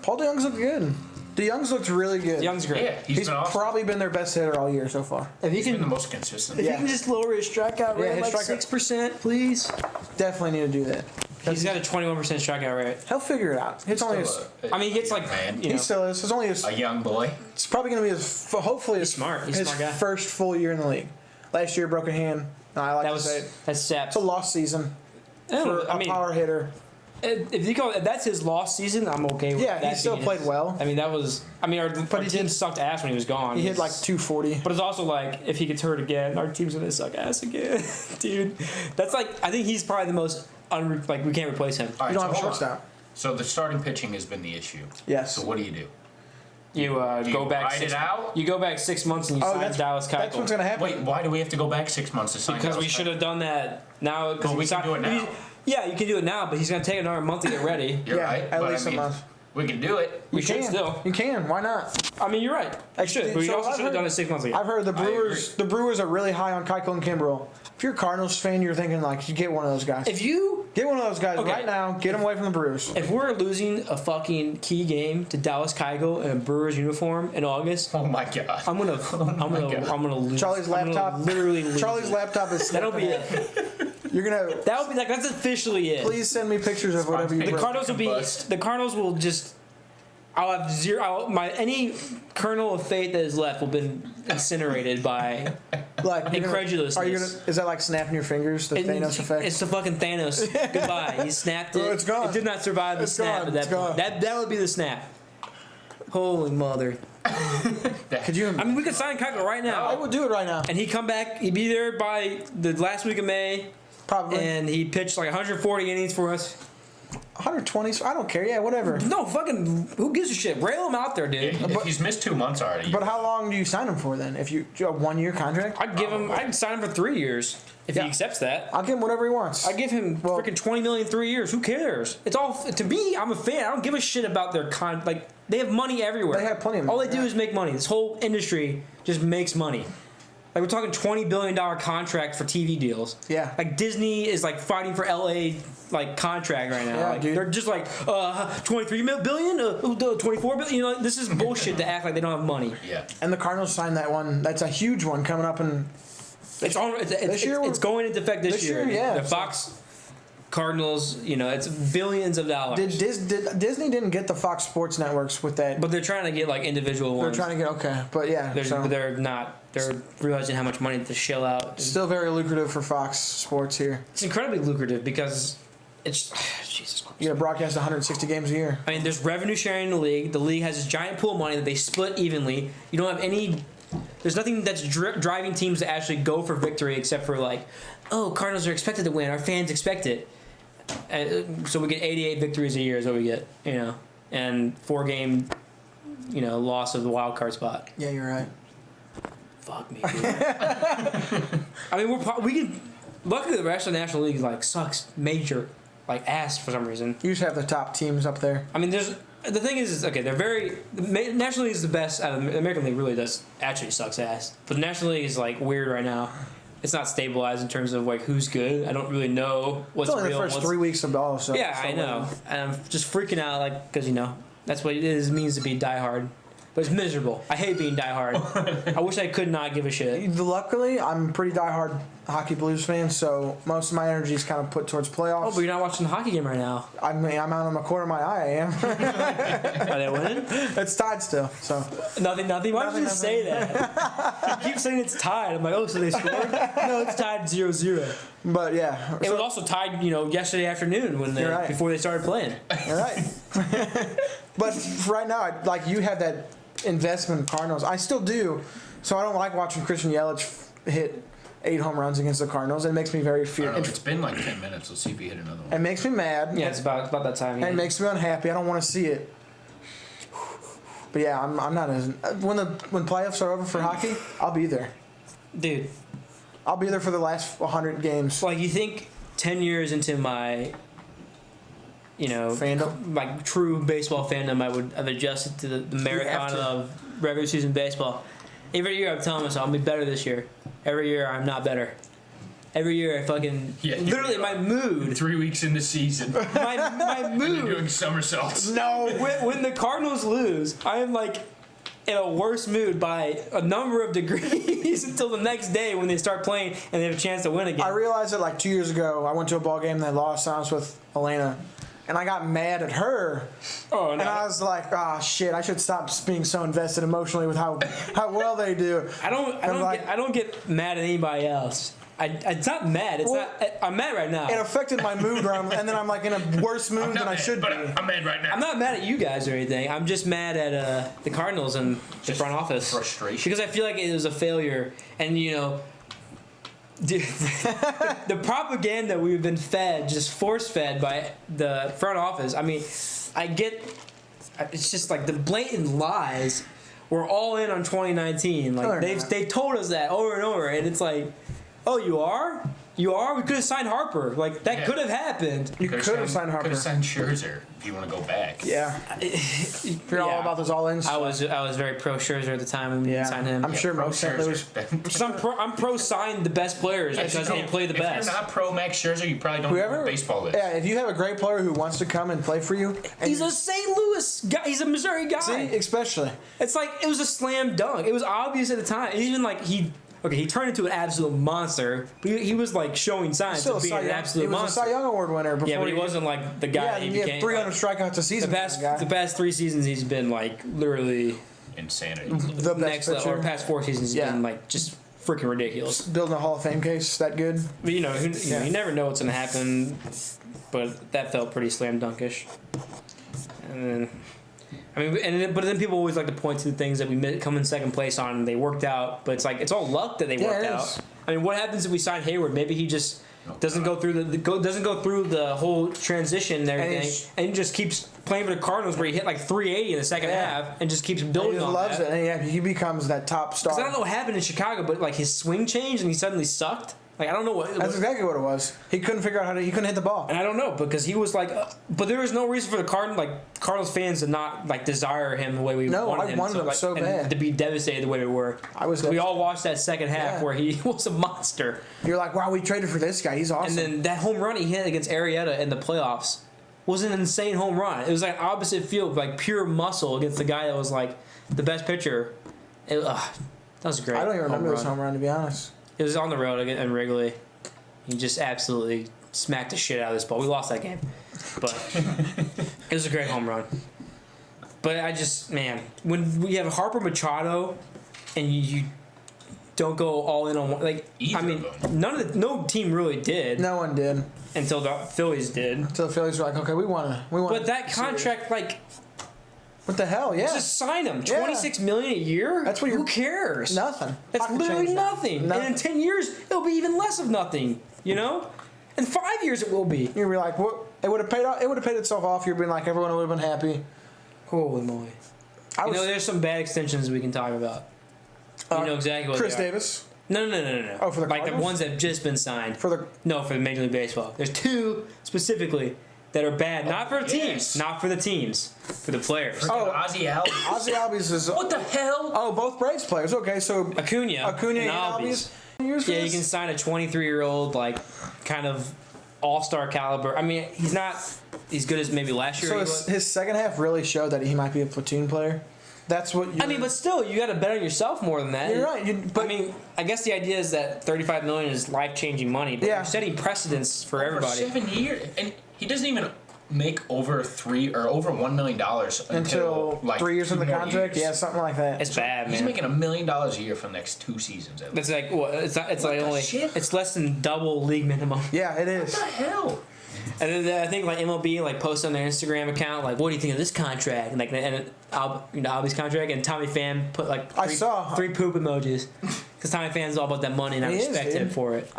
Paul DeYoung's looked good. DeYoung's looked really good. DeYoung's great. Yeah, He's been awesome. probably been their best hitter all year so far. If He's been the most consistent. If Yeah. you can just lower his strikeout rate his like strikeout- 6%, please. Definitely need to do that. He's got a 21% strikeout rate. He'll figure it out. It's only his. Still I mean, he gets like man. you He know, still is. It's only his. A young boy. It's probably going to be his. Hopefully, his smart. He's a his smart guy. first full year in the league. Last year, broke a hand. No, I like that to was say it. that's saps. It's a lost season for I a mean, power hitter. if that's his lost season, I'm okay with Yeah, that. he still being played his. well. I mean, that was. I mean, our he team did- sucked ass when he was gone. He hit like 240. But it's also like if he gets hurt again, our team's gonna suck ass again, dude. That's like I think he's probably the most like we can't replace him. All right, You don't have a hold on. shortstop. So the starting pitching has been the issue. Yes. So what do you do? You Do go you back. ride it out? You go back 6 months and you sign Dallas that's what's Keuchel. going to happen. Wait, why do we have to go back 6 months to sign? Because we Dallas should have done that now. But we can do it now. Yeah, you can do it now, but he's gonna take another month to get ready. You're Yeah, right. at but least I a mean, month. We can do it. We You should can. still. You can. Why not? I mean, you're right. We should. But we So also I've should have heard- done it 6 months ago. I've heard the Brewers are really high on Keuchel and Kimbrel. If you're a Cardinals fan, you're thinking like you get one of those guys. If you Get one of those guys Okay. right now. Get him away from the Brewers. If we're losing a fucking key game to Dallas Keuchel in a Brewers uniform in August, Oh my god. I'm gonna lose. Charlie's I'm gonna laptop. literally lose. Charlie's laptop is. That'll be it. You're gonna. That would be like that's officially it. Please send me pictures of whatever you. The wrote. Cardinals will be. Combust. The Cardinals will just. I'll have zero. Any kernel of faith that is left will be incinerated by. Like you're gonna- incredulousness. Are you gonna? Is that like snapping your fingers? The Thanos effect. It's the fucking Thanos. Goodbye. He snapped it. Oh, it's gone. It did not survive the It's snap gone. at that It's point. gone. That would be the snap. Holy mother. Could you? I mean, we could sign Keuchel right now. I would do it right now. And he'd come back. He'd be there by the last week of May. Probably. And he pitched like 140 innings for us. 120. I don't care. Yeah, whatever. No, fucking, who gives a shit? Rail him out there, dude. If he's missed 2 months already. But how long do you sign him for then? If you do a 1 year contract, I'd sign him for 3 years if Yeah. he accepts that. I'll give him whatever he wants. I give him freaking $20 million 3 years. Who cares? It's all to me. I'm a fan. I don't give a shit about their like. They have money everywhere. They have plenty of All money, they do yeah. is make money. This whole industry just makes money. Like we're talking $20 billion contracts for TV deals. Yeah. Like Disney is like fighting for LA like contract right now. Yeah, like, dude. they're just like 23 billion, 24 billion. You know, this is bullshit to act like they don't have money. yeah. And the Cardinals signed that one. That's a huge one coming up in. It's on. This year it's going into effect this year. yeah. The Fox Cardinals. You know, it's billions of dollars. Disney didn't get the Fox Sports networks with that. But they're trying to get like individual They're ones. trying to get okay, but yeah, They're not. They're realizing how much money to shell out. still very lucrative for Fox Sports here. It's incredibly lucrative because it's Jesus Christ. You got to broadcast 160 games a year. I mean, there's revenue sharing in the league. The league has this giant pool of money that they split evenly. You don't have any. There's nothing that's driving teams to actually go for victory except for like, oh, Cardinals are expected to win. Our fans expect it. So we get 88 victories a year is what we get, you know, and 4-game, you know, loss of the wild card spot. Yeah, you're right. Fuck me, dude. I mean, we can. Luckily, the rest of the National League like sucks major like ass for some reason. You just have the top teams up there. I mean, there's The thing is okay, they're very. National League is the best. Out of the American League really does actually sucks ass. But the National League is like weird right now. It's not stabilized in terms of like who's good. I don't really know what's It's only real. the first 3 weeks of ball, so Yeah, I know. And I'm just freaking out, like, because, that's what it means to be diehard. But it's miserable. I hate being diehard. I wish I could not give a shit. Luckily, I'm a pretty diehard hockey Blues fan, so most of my energy is kind of put towards playoffs. Oh, but you're not watching the hockey game right now. I mean, I'm out on the corner of my eye. I am. Are they winning? It's tied still, so. Nothing. Why would you just say that? You keep saying it's tied. I'm like, oh, so they scored? No, it's tied 0-0. But yeah. It was also tied, yesterday afternoon when Right. before they started playing. All right. But right now, like, you have that investment in Cardinals. I still do, so I don't like watching Christian Yelich hit 8 home runs against the Cardinals. It makes me very fearful. It's been like 10 minutes. Let's see if he hit another one. It makes me mad. Yeah, it's about that time. And it makes me unhappy. I don't want to see it. But yeah, I'm not as when playoffs are over for hockey, I'll be there. Dude, I'll be there for the last 100 games. like you think 10 years into my Fandom? like true baseball fandom, I've adjusted to the marathon to. of regular season baseball. Every year I'm telling myself I'll be better this year. Every year I'm not better. Every year I fucking literally my mood. 3 weeks in the season. My You're doing mood. somersaults. No. When the Cardinals lose, I am like in a worse mood by a number of degrees until the next day when they start playing and they have a chance to win again. I realized that like 2 years ago, I went to a ball game and they lost. I was with Elena, and I got mad at her. Oh no! And I was like, "Ah, shit! I should stop being so invested emotionally with how well they do." I don't get mad at anybody else. It's not mad. I'm mad right now. It affected my mood, and then I'm like in a worse mood than I should be. I'm mad right now. I'm not mad at you guys or anything. I'm just mad at the Cardinals and the front office. Frustration. Because I feel like it was a failure. And, dude, the propaganda we've been fed, just force-fed by the front office. I mean, it's just like the blatant lies. We're all in on 2019. Like they've told us that over and over. And it's like, oh, you are? You are? We could have signed Harper. Like, that could have happened. You could have signed Harper. Could have signed Scherzer if you want to go back. Yeah. If you're all about those all-ins. I was very pro Scherzer at the time when we signed him. I'm sure most St. Louis. I'm pro sign the best players because they play the best. If you're not pro Max Scherzer, you probably don't know what baseball is. Yeah, if you have a great player who wants to come and play for you. He's a St. Louis guy. He's a Missouri guy. See, especially. It's like, it was a slam dunk. It was obvious at the time. Even like he turned into an absolute monster. He was like showing signs of being an absolute monster. He was a Cy Young Award winner before. Yeah, but he wasn't like the guy he became. He had 300 strikeouts a season. The past 3 seasons, he's been like literally insanity. The next best level. Or past 4 seasons, he's been like just freaking ridiculous. Building a Hall of Fame case that good. But you never know what's gonna happen. But that felt pretty slam dunkish. And then, but then people always like to point to the things that we come in second place on and they worked out. But it's like it's all luck that they worked out. I mean, what happens if we sign Hayward? Maybe he just doesn't go through the whole transition and everything, and he just keeps playing for the Cardinals where he hit like 380 in the second half and just keeps building on loves that. it. And he becomes that top star. Because I don't know what happened in Chicago, but like his swing changed and he suddenly sucked. Like, I don't know what. That's exactly what it was. He couldn't figure out he couldn't hit the ball. And I don't know, because he was like, but there was no reason for the Cardinals fans to not like desire him the way we wanted him. I wanted him so bad. And to be devastated the way we were. We all watched that second half where he was a monster. You're like, wow, we traded for this guy. He's awesome. And then that home run he hit against Arrieta in the playoffs was an insane home run. It was like opposite field, like pure muscle against the guy that was like the best pitcher. That was great. I don't even remember this home run, to be honest. It was on the road in Wrigley. He just absolutely smacked the shit out of this ball. We lost that game, but it was a great home run. But when we have Harper Machado, and you don't go all in on one, no team really did. No one did until the Phillies did. Until the Phillies were like, okay, we want to. But that contract, what the hell? Yeah. Just sign him. $26 million a year? That's what Who cares? Nothing. That's literally nothing. And in 10 years, it'll be even less of nothing. In 5 years, it will be. You'll be like, what? It would have paid off. It would have paid itself off. You'd been like, everyone would have been happy. Holy moly! There's some bad extensions we can talk about. You know exactly what Chris they are. Davis. No. Oh, for the like Cardinals? the ones that have just been signed. For the Major League Baseball. There's 2 specifically that are bad, not for the Yes. teams, not for the teams, for the players. Oh, Ozzy Albies. Ozzy Albies is. What the hell? Oh, both Braves players. Okay, so Acuna and Albies. Years for Yeah, you this? can sign a 23-year-old like kind of all-star caliber. I mean, he's not as good as maybe last year. So he was. his second half really showed that he might be a platoon player. That's what. I mean, but still, you got to bet on yourself more than that. You're right. I mean, I guess the idea is that $35 million is life-changing money, but Yeah. you're setting precedents for everybody. 7 years, and he doesn't even make over $1 million until like 3 years in the 2 more contract. years. Yeah, something like that. It's bad, He's man. making $1 million a year for the next 2 seasons. At least. It's like what? It's not. It's like the only. shit? It's less than double league minimum. Yeah, it What is. the hell? And then I think like MLB like posted on their Instagram account like, what do you think of this contract? And like Albie's contract, and Tommy Pham put like I saw. 3 poop emojis because Tommy Pham's all about that money, and I He is, respect him dude. for it.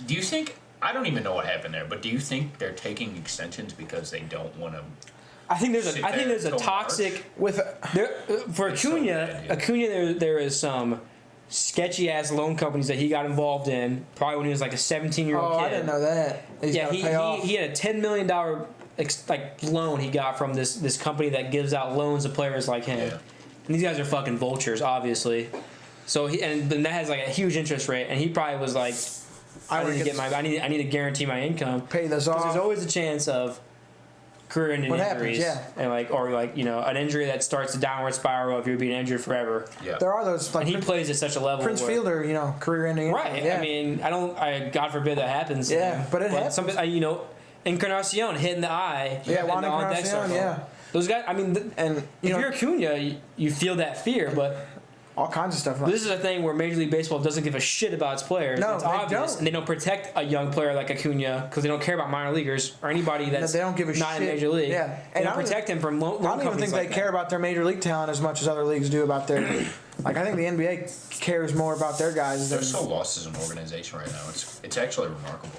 Do you think? I don't even know what happened there, but do you think they're taking extensions because they don't want to? I think there's Sit a. I think there there's a till toxic. With There, for It's so bad, dude. Acuna, there is some sketchy ass loan companies that he got involved in probably when he was like a 17-year-old kid. I didn't know that. He's Yeah, gotta pay off. he had a $10 million like loan he got from this company that gives out loans to players like him. Yeah. And these guys are fucking vultures, obviously. So then that has like a huge interest rate, and he probably was like, I would need to get get my I need to guarantee my income pay this because off. there's always a chance of career-ending What happens, injuries, yeah. and like or like an injury that starts a downward spiral if you're being injured forever. Yeah. There are those like And he plays at such a level. Prince where, Fielder, career-ending. Right. Yeah. I mean, God forbid that happens. to Yeah, him. but it happens. Encarnacion hitting the eye. Yeah, Juan on deck Encarnacion, circle. yeah. Those guys. I mean, And if you're Acuna, you feel that fear, but all kinds of stuff. this is a thing where Major League Baseball doesn't give a shit about its players. No, it's they obvious, don't. and they don't protect a young player like Acuna because they don't care about minor leaguers or anybody that's they don't give a not shit. in Major League. Yeah. They And don't I don't protect him from loan I don't even companies think they like care that. about their major league talent as much as other leagues do about their. Like I think the NBA cares more about their guys than They're so lost as an organization right now. It's actually remarkable.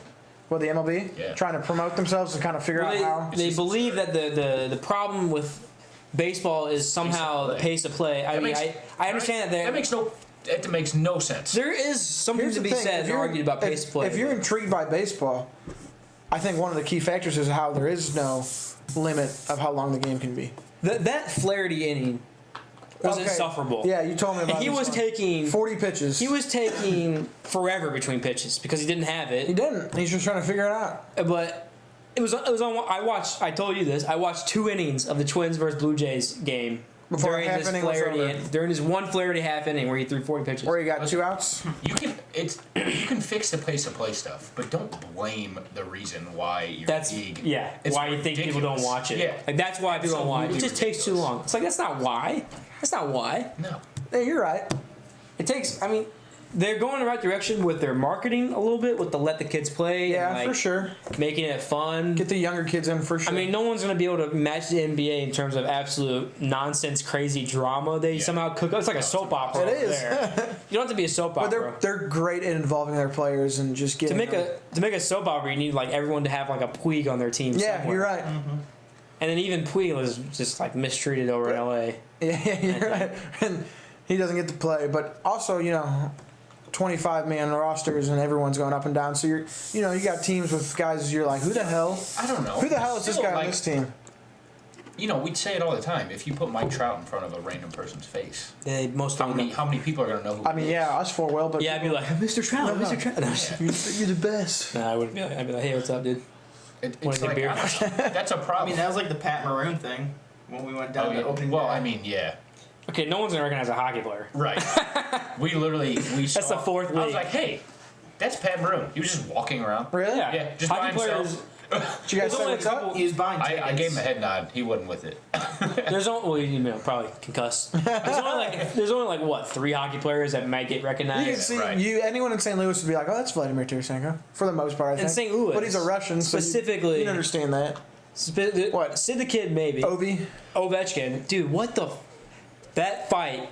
the MLB. Yeah. Trying to promote themselves and kind of figure out how. They just believe that the problem with baseball is somehow the pace of play. I That mean, makes- I understand that that makes no sense. there is something Here's to the be thing, said if and you're- argued about pace of play. If you're intrigued by baseball, I think one of the key factors is how there is no limit of how long the game can be. that Flaherty inning was Okay. insufferable. Yeah, you told me about And he this was one. taking 40 pitches. he was taking forever between pitches because he didn't have He it. didn't. He's just trying to figure it out. But it was on. I told you this. I watched 2 innings of the Twins versus Blue Jays game Before during half this inning was over. Flaherty during his one Flaherty half inning where he threw 40 pitches. Where you got 2 outs. You can fix the pace of play stuff, but don't blame the reason why your That's league. yeah. It's Why you think people don't ridiculous. watch it? Yeah. Like that's why people don't watch it. It Absolutely just takes too ridiculous. long. It's like that's not why. That's not why. No. Yeah, you're right. It takes. I mean, they're going the right direction with their marketing a little bit with the let the kids play. Yeah, and like for sure. making it fun. Get the younger kids in for sure. I mean, no one's going to be able to match the NBA in terms of absolute nonsense, crazy drama they Yeah. somehow cook. It's like a soap opera. It over is. There. You don't have to be a soap but opera. they're great at involving their players and just getting To make a soap opera, you need like everyone to have like a Puig on their team. Yeah, somewhere. you're right. And then even Puig was just like mistreated over in LA. Yeah, you're right. And he doesn't get to play, but also 25-man rosters and everyone's going up and down. So you got teams with guys you're like, who the hell? I don't know. Who the hell is this Still, guy on like, this team? We'd say it all the time. If you put Mike Trout in front of a random person's face, They most how of many them. how many people are gonna know who? I mean, he is? yeah, us 4 will, but Yeah, I'd be like, Mr. Trout, No, Mr. Trout. No, you're the best. I wouldn't be like. I'd be like, hey, what's up, dude? It's Wanna get like, beer? I don't know. That's a I problem. mean, that was like the Pat Maroon thing when we went down to opening well, day. I mean, yeah, Okay, no one's gonna recognize a hockey player. right. we saw. the fourth I was league. like, hey, that's Pat Maroon. He was just walking around. Really? Yeah, just by hockey himself. players. Did you guys There's say only what's a up? couple- he was buying tickets. I gave him a head nod. He wasn't with it. There's only probably concussed. There's only like what 3 hockey players that might get You can recognized. see right. anyone in St. Louis would be like, oh, that's Vladimir Tarasenko for the most part. I think. In St. Louis, but he's a Russian, specifically. So you can understand that. What? Sid the Kid maybe. Ovi. Ovechkin, dude, what the? That fight.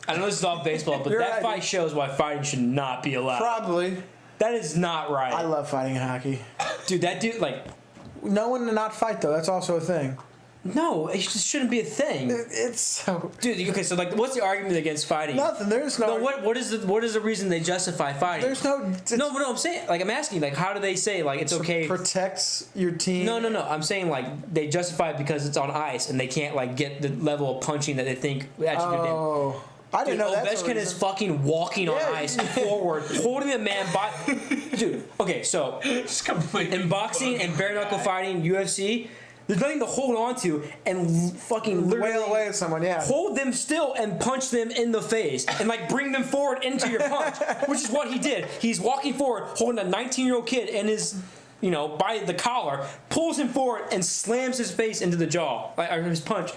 I know this is off baseball, but You're that right. fight shows why fighting should not be allowed. Probably. That is not right. I love fighting in hockey. Dude, that dude like. No one to not fight though. That's also a thing. No, it just shouldn't be a thing. It's so Dude, okay, so like, what's the argument against fighting? nothing. There's no. No, what is the reason they justify fighting? There's no. No, but no, I'm saying, like, I'm asking, like, how do they say, like, it's okay? Protects your team. No. I'm saying, like, they justify it because it's on ice and they can't, like, get the level of punching that they think actually could do. Oh, I didn't know that. Ovechkin is fucking walking on ice forward, holding a man by. Dude, okay, so Just completely in boxing and bare knuckle fighting, UFC, there's nothing to hold on to and fucking wail literally away at someone. Yeah. hold them still and punch them in the face and like bring them forward into your punch, which is what he did. He's walking forward, holding a 19-year-old kid in his, by the collar, pulls him forward and slams his face into the jaw, or his punch.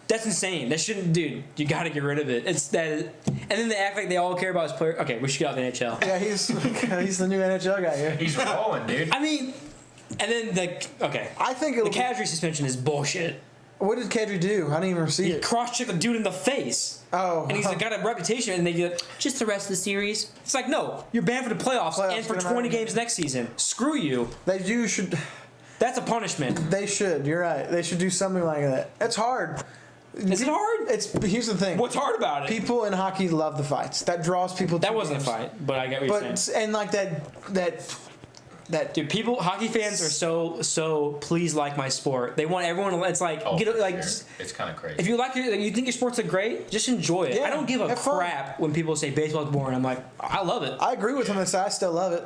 That's insane. That shouldn't, dude. You got to get rid of it. It's that, and then they act like they all care about his player. Okay, we should get out of the NHL. Yeah, he's the new NHL guy here. He's rolling, dude. I mean, and then I think the Kadri suspension is bullshit. What did Kadri do? I didn't even see it. Cross-check the dude in the face. Oh, And he's got a reputation, and they get just the rest of the series. It's like, no, you're banned for the playoffs and for gonna 20 matter. games next season. Screw you. They should. That's a punishment. They should. You're right. They should do something like that. It's hard. Is it hard? Here's the thing. What's hard about it? People in hockey love the fights. That draws people. That to wasn't a games. fight, but I get what you're saying. And like that. Dude, hockey fans are so please like my sport. They want everyone to. It's like Oh, get for like. sure. It's kind of crazy. If you you think your sports are great, just enjoy it. Yeah, I don't give a have fun. crap when people say baseball's boring. I'm like, I love it. I agree with him. And I still love it.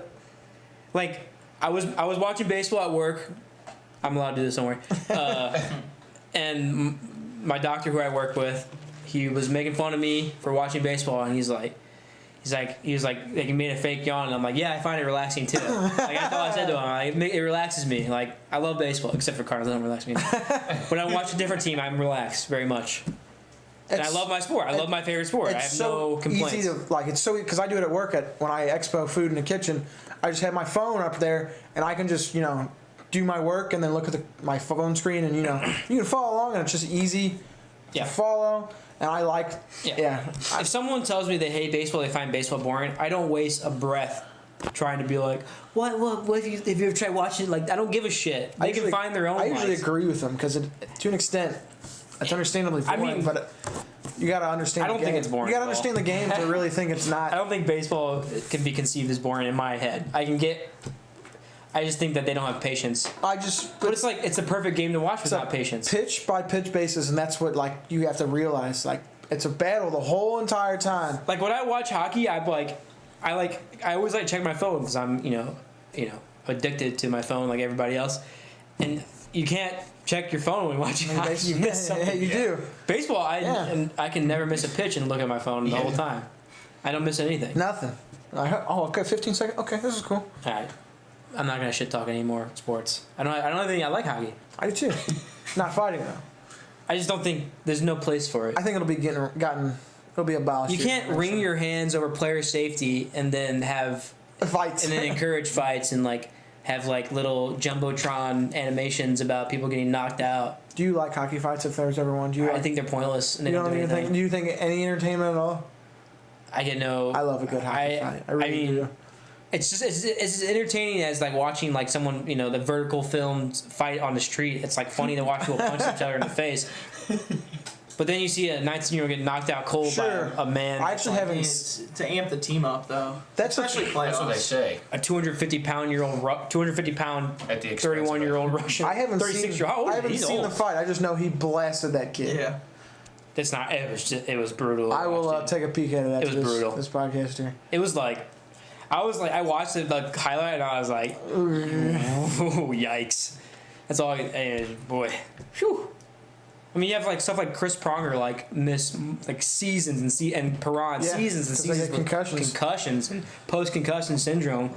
Like, I was watching baseball at work. I'm allowed to do this somewhere. And my doctor, who I work with, he was making fun of me for watching baseball, and he was like, he made a fake yawn, and I'm like, yeah, I find it relaxing too. Like, that's all I said to him. Like, it relaxes me. Like, I love baseball, except for Cardinals, it don't relax me. When I watch a different team, I'm relaxed very much. And I love my sport. I love my favorite sport. I have no complaints. Easy to it's so because I do it at work when I expo food in the kitchen. I just have my phone up there and I can just do my work and then look at my phone screen and you can follow along and it's just easy to follow. And I like If someone tells me they hate baseball, they find baseball boring, I don't waste a breath trying to be like, what if you ever try watching? Like, I don't give a shit. They can find their own. I usually lives. agree with them because to an extent, it's understandably boring. But you got to understand. I don't think it's boring You got to at all. understand the game to really think it's not. I don't think baseball can be conceived as boring in my head. I just think that they don't have patience. But it's a perfect game to watch without patience. Pitch by pitch basis, and that's what you have to realize. Like it's a battle the whole entire time. Like when I watch hockey, I always check my phone because I'm addicted to my phone like everybody else, and you can't check your phone when watching hockey. You miss something. Yeah, you do. Baseball, I can never miss a pitch and look at my phone the whole time. I don't miss anything. Nothing. Okay, 15 seconds. Okay, this is cool. All right. I'm not gonna shit talk anymore. Sports. I don't think I like hockey. I do too. Not fighting though. I just don't think there's no place for it. I think it'll be it'll be abolished. You can't wring your hands over player safety and then have fights and then encourage fights and have little jumbotron animations about people getting knocked out. Do you like hockey fights if there's ever one? I think they're pointless and they you don't do even anything. do you think any entertainment at all? I get no. I love a good hockey fight. I really do. It's just it's as entertaining as watching someone the vertical filmed fight on the street. It's funny to watch people punch each other in the face. But then you see a 19-year-old get knocked out cold by a man. I actually haven't. It's to amp the team up though. Especially playoffs. That's what they say. A 250-pound 31-year-old Russian. I haven't 36-year-old. How old I is he? haven't He's seen old. the fight. I just know he blasted that kid. Yeah. It's not. It was brutal. I will take a peek at it. It was brutal. This podcast here. It was I watched the highlight and I was like, ooh, yikes. That's all. Boy, whew. I mean, you have stuff like Chris Pronger miss seasons and Perron seasons and seasons with concussions and post-concussion syndrome.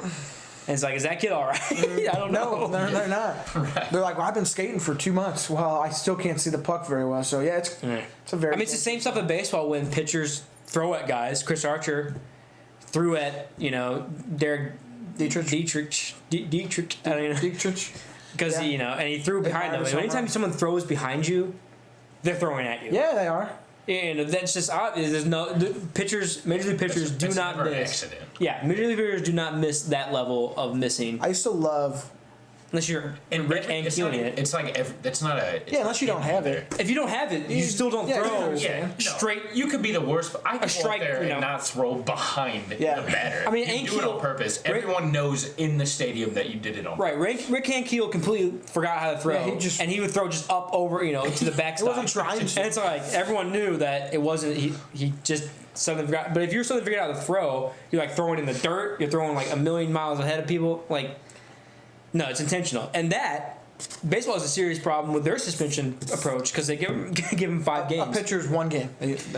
And it's is that kid all right? I don't know. No, they're not. Right. They're like, well, I've been skating for 2 months. Well, I still can't see the puck very well. So yeah, it's a very. I mean, it's the same stuff in baseball when pitchers throw at guys. Chris Archer threw at Derek Dietrich. I don't know. Dietrich. Because and he threw behind them. Anytime someone throws behind you, they're throwing at you. Yeah, they are. And that's just obvious. There's major league pitchers do not miss. Accident. Yeah, major league pitchers do not miss that level of missing. I used to love Unless you're And Rick and it's not, killing it. it's like that's not a. It's unless you don't have it. If you don't have it, you still don't Yeah, throw Yeah, straight. You could be the worst, but I could go strike, up there you know. and not throw behind the batter. I mean, you do it on purpose. Everyone knows in the stadium that you did it on. Right, Rick Hankiel completely forgot how to throw, Yeah, he would throw just up over, to the backstop. He wasn't trying to. And it's like everyone knew that it wasn't. He just suddenly forgot. But if you're suddenly figuring out how to throw, you're like throwing in the dirt. You're throwing like a million miles ahead of people. Like, no, it's intentional. And that baseball has a serious problem with their suspension approach because they give him 5 games. A pitcher's 1 game,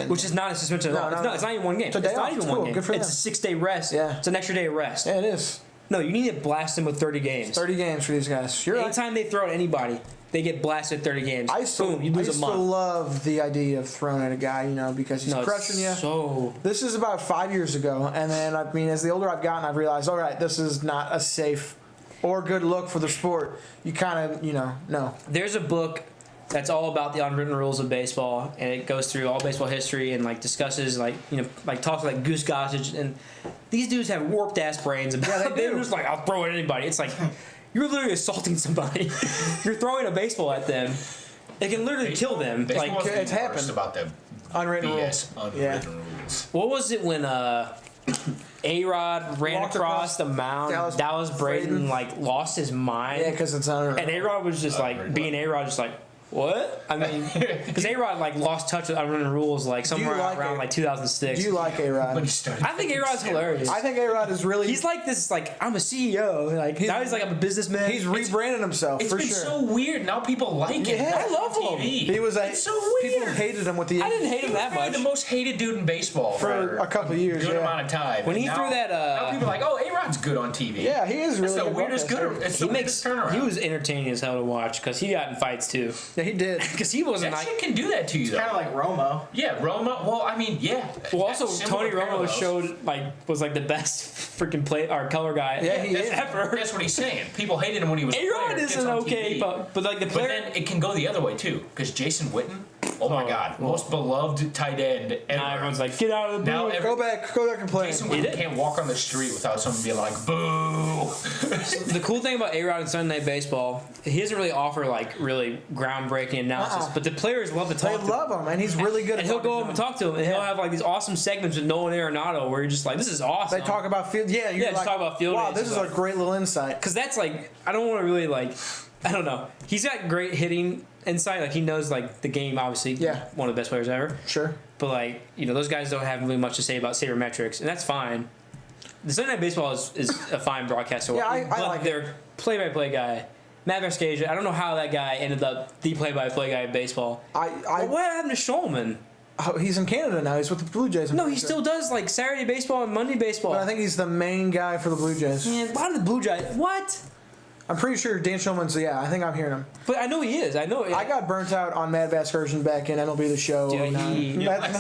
Which is not a suspension at all. It's not even 1 game. It's a day not off. even It's 1 cool. game. Good for It's them. a 6-day rest. Yeah. It's an extra day of rest. Yeah, it is. No, you need to blast them with 30 games. 30 games for these guys. You're right. Anytime they throw at anybody, they get blasted 30 games. Boom, you lose a month. love the idea of throwing at a guy, because he's crushing you. So This is about 5 years ago, and then as the older I've gotten, I've realized, all right, this is not a safe or good look for the sport. You kind of, no. there's a book that's all about the unwritten rules of baseball, and it goes through all baseball history and discusses talks like Goose Gossage, and these dudes have warped ass brains about Yeah, they they're do. just like, I'll throw at anybody. It's like you're literally assaulting somebody. You're throwing a baseball at them. It can literally kill them. Baseball Like, was the it's worst happened. about the Unwritten BS rules. unwritten rules. what was it when A-Rod ran Walked across the mound? Dallas Braden lost his mind. Yeah, because it's unwritten. And A-Rod was just being A-Rod, just like, what? I mean, because A-Rod lost touch with unwritten rules somewhere like around it? 2006. Do you like A-Rod? When he started I think A-Rod's hilarious. I think A-Rod is really... He's like this, I'm a CEO. Now he's I'm a businessman. He's rebranded himself, It's for been sure. so weird. Now people like it. Yeah, That's I love on him. TV. He was It's so weird. People hated him with the... I didn't hate him that Probably much. the most hated dude in baseball For a couple of years, good yeah. amount of time. When And he now, threw that, now people are like, oh, A-Rod's good on TV. Yeah, he is really It's the good weirdest broadcaster. good. It's the weirdest turnaround. He was entertaining as hell to watch because he got in fights too. Yeah, he did. Because he wasn't That shit can do that to you, though. Kind of like Romo. Yeah, Roma. Well, I mean, yeah. Well, also Similar Tony Romo parallels. showed was the best freaking color guy Yeah, he is. ever. That's what he's saying. People hated him when he was. A-Rod player, is gets an on okay, TV. but the But player. then it can go the other way too, because Jason Witten, oh my God, most beloved tight end ever. Now everyone's like, get out of the Now booth. every- Go back and play. Jason He Witten did. can't walk on the street without someone being like, "Boo!" The cool thing about A-Rod and Sunday Night Baseball, he doesn't really offer really groundbreaking analysis, but the players love to They talk to him. love him, and he's really good And at he'll go talking up and to talk to him, and he'll have these awesome segments with Nolan Arenado where you're just like, this is awesome. They talk about field. Yeah, you're just talk about field Wow, days this is and a great little insight. Because that's I don't want to really I don't know. He's got great hitting insight. He knows the game, obviously. Yeah. One of the best players ever. Sure. But those guys don't have really much to say about sabermetrics, and that's fine. The Sunday Night Baseball is a fine broadcast to watch. Yeah, I but like it. their play-by-play guy, Matt Vascasia. I don't know how that guy ended up the play-by-play guy in baseball. But what happened to Shulman? He's in Canada now. He's with the Blue Jays. No, he still does Saturday baseball and Monday baseball. But I think he's the main guy for the Blue Jays. Man, why did the Blue Jays? What? I'm pretty sure Dan Shulman's. Yeah, I think I'm hearing him. But I know he is. I know. I got burnt out on Mad Vascasia back in MLB The Show. Dude, 09. he- like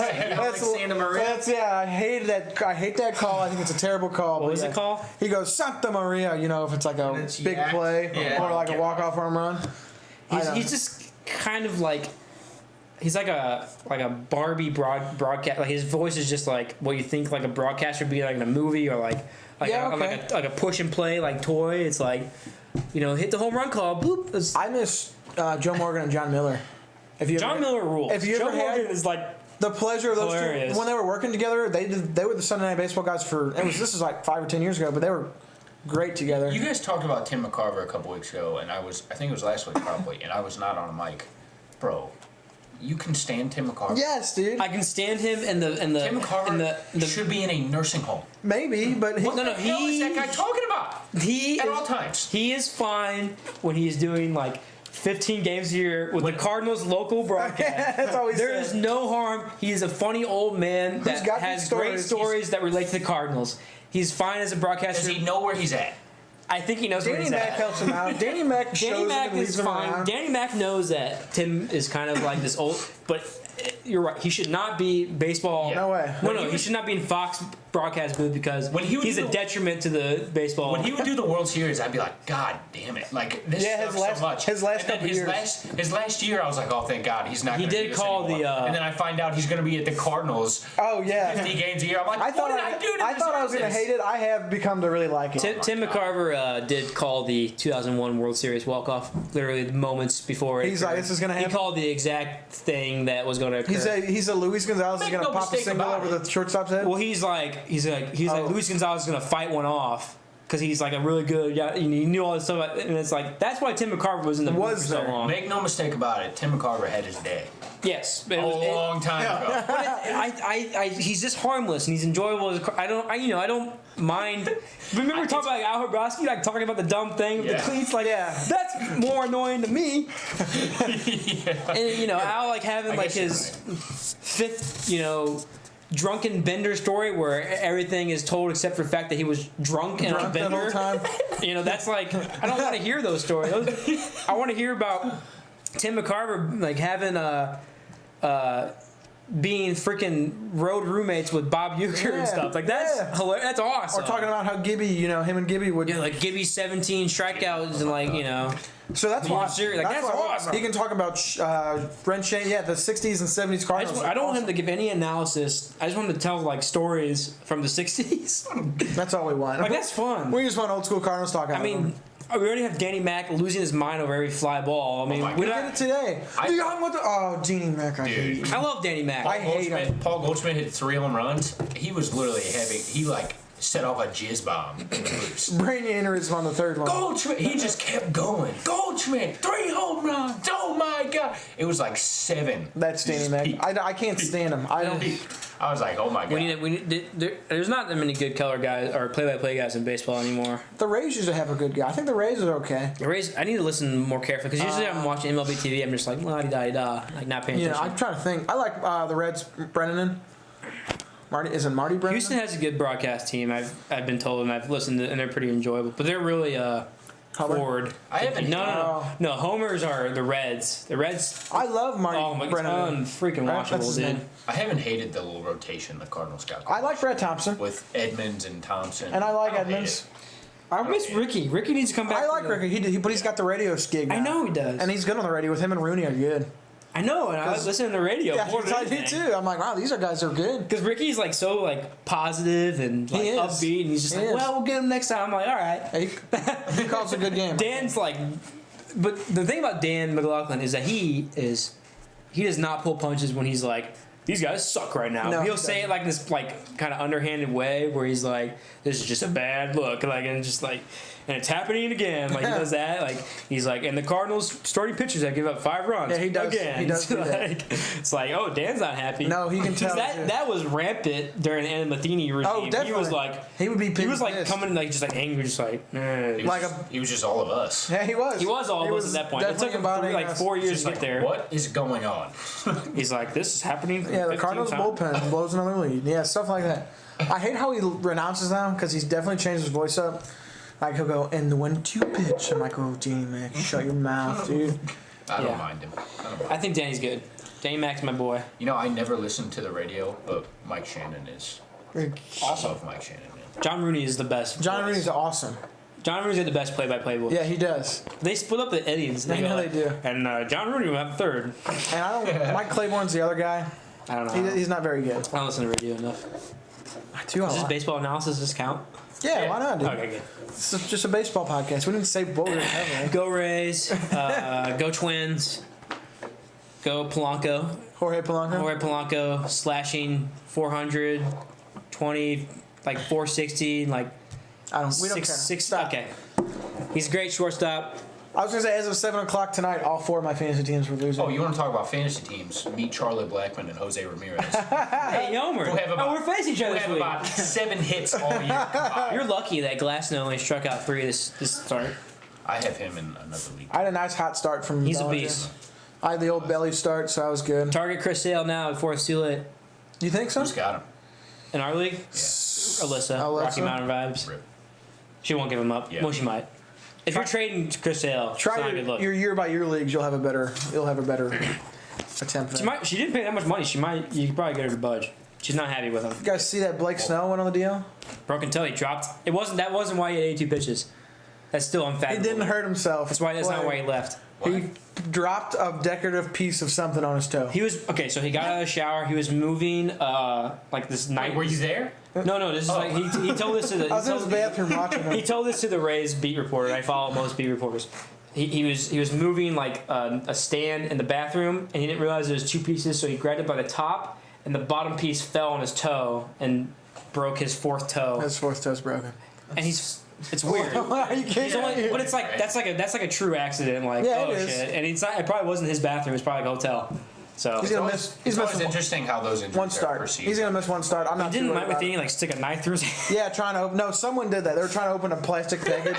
Santa Maria? I hated that. I hate that call. I think it's a terrible call. What was it called? He goes Santa Maria. If it's like a it's big yak. play Yeah. or like a walk-off home run. He's just kind of he's like a Barbie broadcast. His voice is just what you think a broadcaster would be in a movie or a push and play toy. It's hit the home run call. Bloop. I miss Joe Morgan and John Miller. John Miller rules. If you Joe ever had Morgan is the pleasure of those hilarious. two when they were working together, they were the Sunday Night Baseball guys for. This is 5 or 10 years ago, but they were great together. You guys talked about Tim McCarver a couple weeks ago, and I think it was last week probably, and I was not on a mic, bro. You can stand Tim McCarver. Yes, dude. I can stand him and the Tim McCarver the should be in a nursing home. Maybe, but What the hell is that guy talking about? he At is, all times. He is fine when he's doing 15 games a year with the Cardinals local broadcast. that's always There is no harm. He is a funny old man that got has good great stories that relate to the Cardinals. He's fine as a broadcaster. Does he know where he's at? I think he knows where Danny he's Mac at. helps him out. Danny Mac Danny shows Mac him and leaves is him fine. around. Danny Mac knows that Tim is kind of this old, but you're right. He should not be baseball. No way. No, he should not be in Fox broadcast booth because he's a detriment to the baseball. When he would do the World Series, I'd be like, God damn it! Like this sucks so much. His last couple years. His last year, I was like, oh, thank God, he's not. He did call the. And then I find out he's going to be at the Cardinals. Oh yeah, 50 games a year. I'm like, I thought I was going to hate it. I have become to really like it. Tim McCarver did call the 2001 World Series walk-off literally moments before it. He's like, this is going to happen. He called the exact thing that was going to occur. He's a Luis Gonzalez is going to pop a single over the shortstop's head. Well, he's like Luis Gonzalez is going to fight one off because he's like a really good. Yeah, he knew all this stuff, and it's like that's why Tim McCarver was in the booth for so long. Make no mistake about it, Tim McCarver had his day. Yes, a long time ago. But he's just harmless and he's enjoyable. I don't mind. Remember talking about Al Hrabosky, like talking about the dumb thing with the cleats, like that's more annoying to me. And Al like having like his fifth, drunken bender story where everything is told except for the fact that he was drunk and on a bender. Time. That's like I don't want to hear those stories. I want to hear about Tim McCarver like having being freaking road roommates with Bob Uecker and stuff. Like that's hilarious. That's awesome. Or talking about how Gibby, him and Gibby would like Gibby's 17 strikeouts and So that's why. That's awesome. He can talk about Brent Shane, the 60s and 70s Cardinals. I don't want him to give any analysis. I just want him to tell like stories from the 60s. That's all we want. Like that's fun. We just want old school Cardinals talk. We already have Danny Mac losing his mind over every fly ball. We did it today. Danny Mac, I hate him. I love Danny Mac. I hate him. Paul Goldschmidt hit 3 home runs. He was literally set off a jizz bomb in the booth. Brain aneurysm on the third one. Goldschmidt, he just kept going. Goldschmidt, 3 home runs. Oh my God. It was like 7. That's Danny Mac. I can't stand him. I was like, oh my God. There's not that many good color guys or play-by-play guys in baseball anymore. The Rays used to have a good guy. I think the Rays are okay. The Rays, I need to listen more carefully because usually I'm watching MLB TV. I'm just like la-di-da-di-da, like not paying attention. I'm trying to think. I like the Reds. Brennan. Isn't Marty Brennan? Houston has a good broadcast team. I've been told and I've listened to, and they're pretty enjoyable. But they're really forward. I haven't. No. Homers are the Reds. The Reds. I love Marty Brennan. Unfreaking watchable, dude. I haven't hated the little rotation the Cardinals got. I like Brett Thompson with Edmonds and Thompson, and I like Edmonds. I miss Ricky. Ricky needs to come back. I like Ricky. But he's got the radio gig now. I know he does, and he's good on the radio. With him and Rooney are good. I know, and I was listening to the radio. Yeah, I do too. I'm like, wow, these guys are good. Because Ricky's like so like positive and like upbeat, and he's just like, well, we'll get him next time. I'm like, all right. He calls a good game. Dan's like, but the thing about Dan McLaughlin is that he does not pull punches when he's like, these guys suck right now. No, he'll say it like this like kind of underhanded way where he's like, this is just a bad look, like, and just like. And it's happening again. Like he does that. Like he's like, and the Cardinals starting pitchers that give up 5 runs. Yeah, he does. Again. He does. Do that. It's like, oh, Dan's not happy. No, he can tell. That was rampant during the Anna Matheny regime. Oh, definitely. He was like, he would be. He was like coming like just like angry, just like. He was just all of us. Yeah, he was. He was all of us at that point. It took him like 4 years to get there. What is going on? He's like, this is happening. Yeah, the Cardinals bullpen blows another lead. Yeah, stuff like that. I hate how he renounces them because he's definitely changed his voice up. Like he'll go, and the 1-2 pitch. I'm like, oh, Danny Mac, shut your mouth, dude. I don't mind him. I think Danny's good. Danny Mac's my boy. I never listen to the radio, but Mike Shannon is. Also, if Mike Shannon. John Rooney is the best. John Rooney's awesome. John Rooney's the best play-by-play voice. Yeah, he does. They split up the Eddies. I know they do. And John Rooney will have third. And Mike Claiborne's the other guy. I don't know. He's not very good. I don't listen to radio enough. Does this baseball analysis just count? Yeah, why not, dude? Okay, good. It's just a baseball podcast. We didn't say what we were having. Go Rays. Go Twins. Go Polanco. Jorge Polanco slashing 400, 20, like 460, like. We don't care. Stop. Okay. He's a great shortstop. I was going to say, as of 7 o'clock tonight, all 4 of my fantasy teams were losing. Oh, you want to talk about fantasy teams? Meet Charlie Blackmon and Jose Ramirez. Hey, Yomer. We're facing each other this week. We have about 7 hits all year. You're lucky that Glasnow only struck out 3 this start. I have him in another league. I had a nice hot start from He's Bellinger. A beast. I had the old belly start, so I was good. Target Chris Sale now before it's too late. You think so? Who's got him? In our league? Yeah. Alyssa. Rocky Mountain Vibes. Rip. She won't give him up. Yeah. Well, she might. If you're trading Chris Sale, try your year by year leagues. You'll have a better attempt. She didn't pay that much money. You could probably get her to budge. She's not happy with him. You guys see that Blake Snell went on the DL? Broken toe. He dropped. That wasn't why he had 82 pitches. That's still unfathomable. He didn't hurt himself. That's not why he left. He dropped a decorative piece of something on his toe. He was okay. So he got out of the shower. He was moving like this night. Were you there? No. This is like he told this to the. I was in his bathroom watching him. He told this to the Rays beat reporter. I follow most beat reporters. He was moving like a stand in the bathroom, and he didn't realize there was two pieces. So he grabbed it by the top, and the bottom piece fell on his toe and broke his fourth toe. His fourth toe's broken. And it's weird. You can't. But it's like that's like a true accident. Like Yeah, oh it is. shit. And it's not. It probably wasn't his bathroom. It's probably like a hotel. So He's gonna miss. He's It's always missing interesting how those injuries one are start. perceived. He's gonna miss one start. I'm not. didn't too worried Mike about Matheny like stick a knife through his hand? it. Yeah, trying to open. No, someone did that. They were trying to open a plastic package.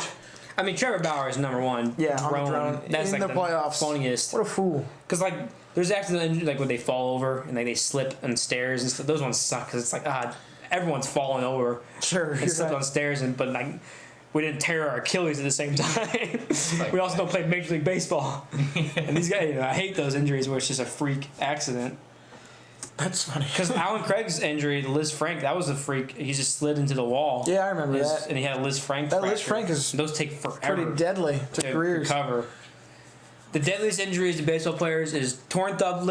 I mean, Trevor Bauer is number one. Yeah, on the drone. That's In like the playoffs. funniest. What a fool. Because like there's accident injuries like when they fall over and like they slip on stairs and stuff. Those ones suck because it's like everyone's falling over Sure. and You're slipped right. on stairs but like we didn't tear our Achilles at the same time. We also don't play Major League Baseball. And these guys, I hate those injuries where it's just a freak accident. That's funny. Because Alan Craig's injury, Liz Frank, that was a freak. He just slid into the wall. Yeah, I remember that. And he had a Liz Frank That fracture. Liz Frank is Those take forever pretty deadly to careers. recover. The deadliest injuries to baseball players is torn thumb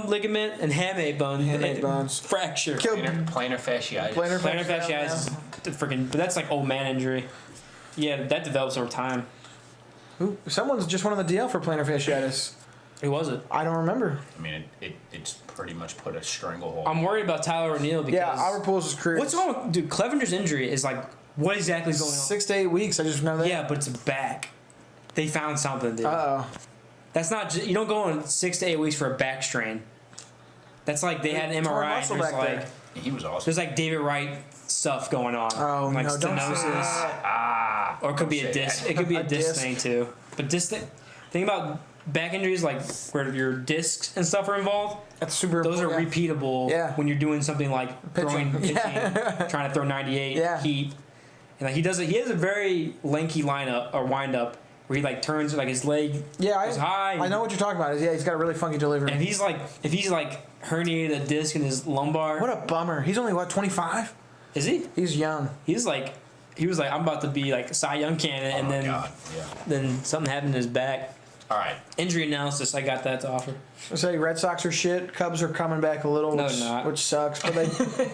ligament and hamate bone Hamate bones. fracture. Killed Plantar fasciitis. Plantar Plantar fasciitis is freaking, but that's like old man injury. Yeah, that develops over time. Ooh, someone's just won on the DL for plantar fasciitis. Who was it? I don't remember. I mean, it's pretty much put a stranglehold. I'm worried about Tyler O'Neill because Yeah, Albert Pujols' career. what's wrong with dude? Clevenger's injury is like what exactly is going on? 6 to 8 weeks. I just know that. Yeah, but it's back. They found something, dude. Uh oh. That's not. You don't go on 6 to 8 weeks for a back strain. That's like they had an Torn MRI. muscle There's back like there. He was awesome. there's like David Wright stuff going on. Oh, like no, don't say stenosis, Ah. or it could be a Don't say disc. that. It could be a A disc disc. thing too. But disc thing about back injuries, like where your discs and stuff are involved. That's super. Those are important. repeatable Yeah. when you're doing something like Pitching. pitching, Yeah. trying to throw 98 Yeah. heat. And like he does it. He has a very lanky lineup or wind up where he like turns like his leg Yeah, goes high. I know what you're talking about. Yeah, he's got a really funky delivery. And if he's like herniated a disc in his lumbar, What a bummer. He's only what 25. is he? He's young. He was like I'm about to be like a Cy Young candidate, Oh and my then God. Yeah. then something happened in his back. All right. Injury analysis, I got that to offer. I say Red Sox are shit. Cubs are coming back a little, No, which, they're not. which sucks. But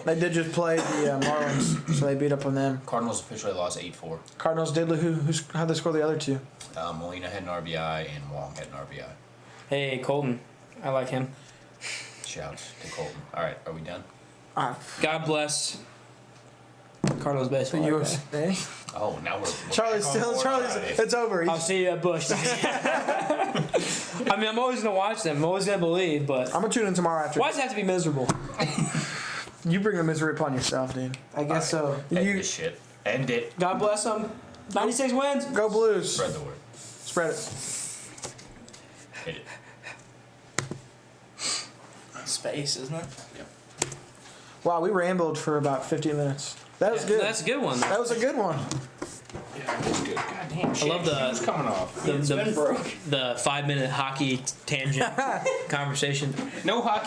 they did just play the Marlins, so they beat up on them. Cardinals officially lost 8-4. Cardinals did. How'd they score the other two? Molina had an RBI and Wong had an RBI. Hey, Colton, I like him. Shouts to Colton. All right, are we done? God bless Cardinals The baseball. USA. Oh, now we're Charlie's back on still. board Charlie's. already. It's over. I'll see you at Bush. I mean, I'm always gonna watch them. I'm always gonna believe, but I'm gonna tune in tomorrow after. why does it have to be miserable? You bring the misery upon yourself, dude. I guess so. End You this shit. End it. God bless them. 96 wins. go Blues. Spread the word. Spread it. Hit it. Space, isn't it? Wow, we rambled for about 15 minutes. That was good. That's a good one. That was a good one. Yeah, that's good. God damn. I love the- Who's coming off? The, It's been broke. the 5-minute hockey tangent conversation. No hockey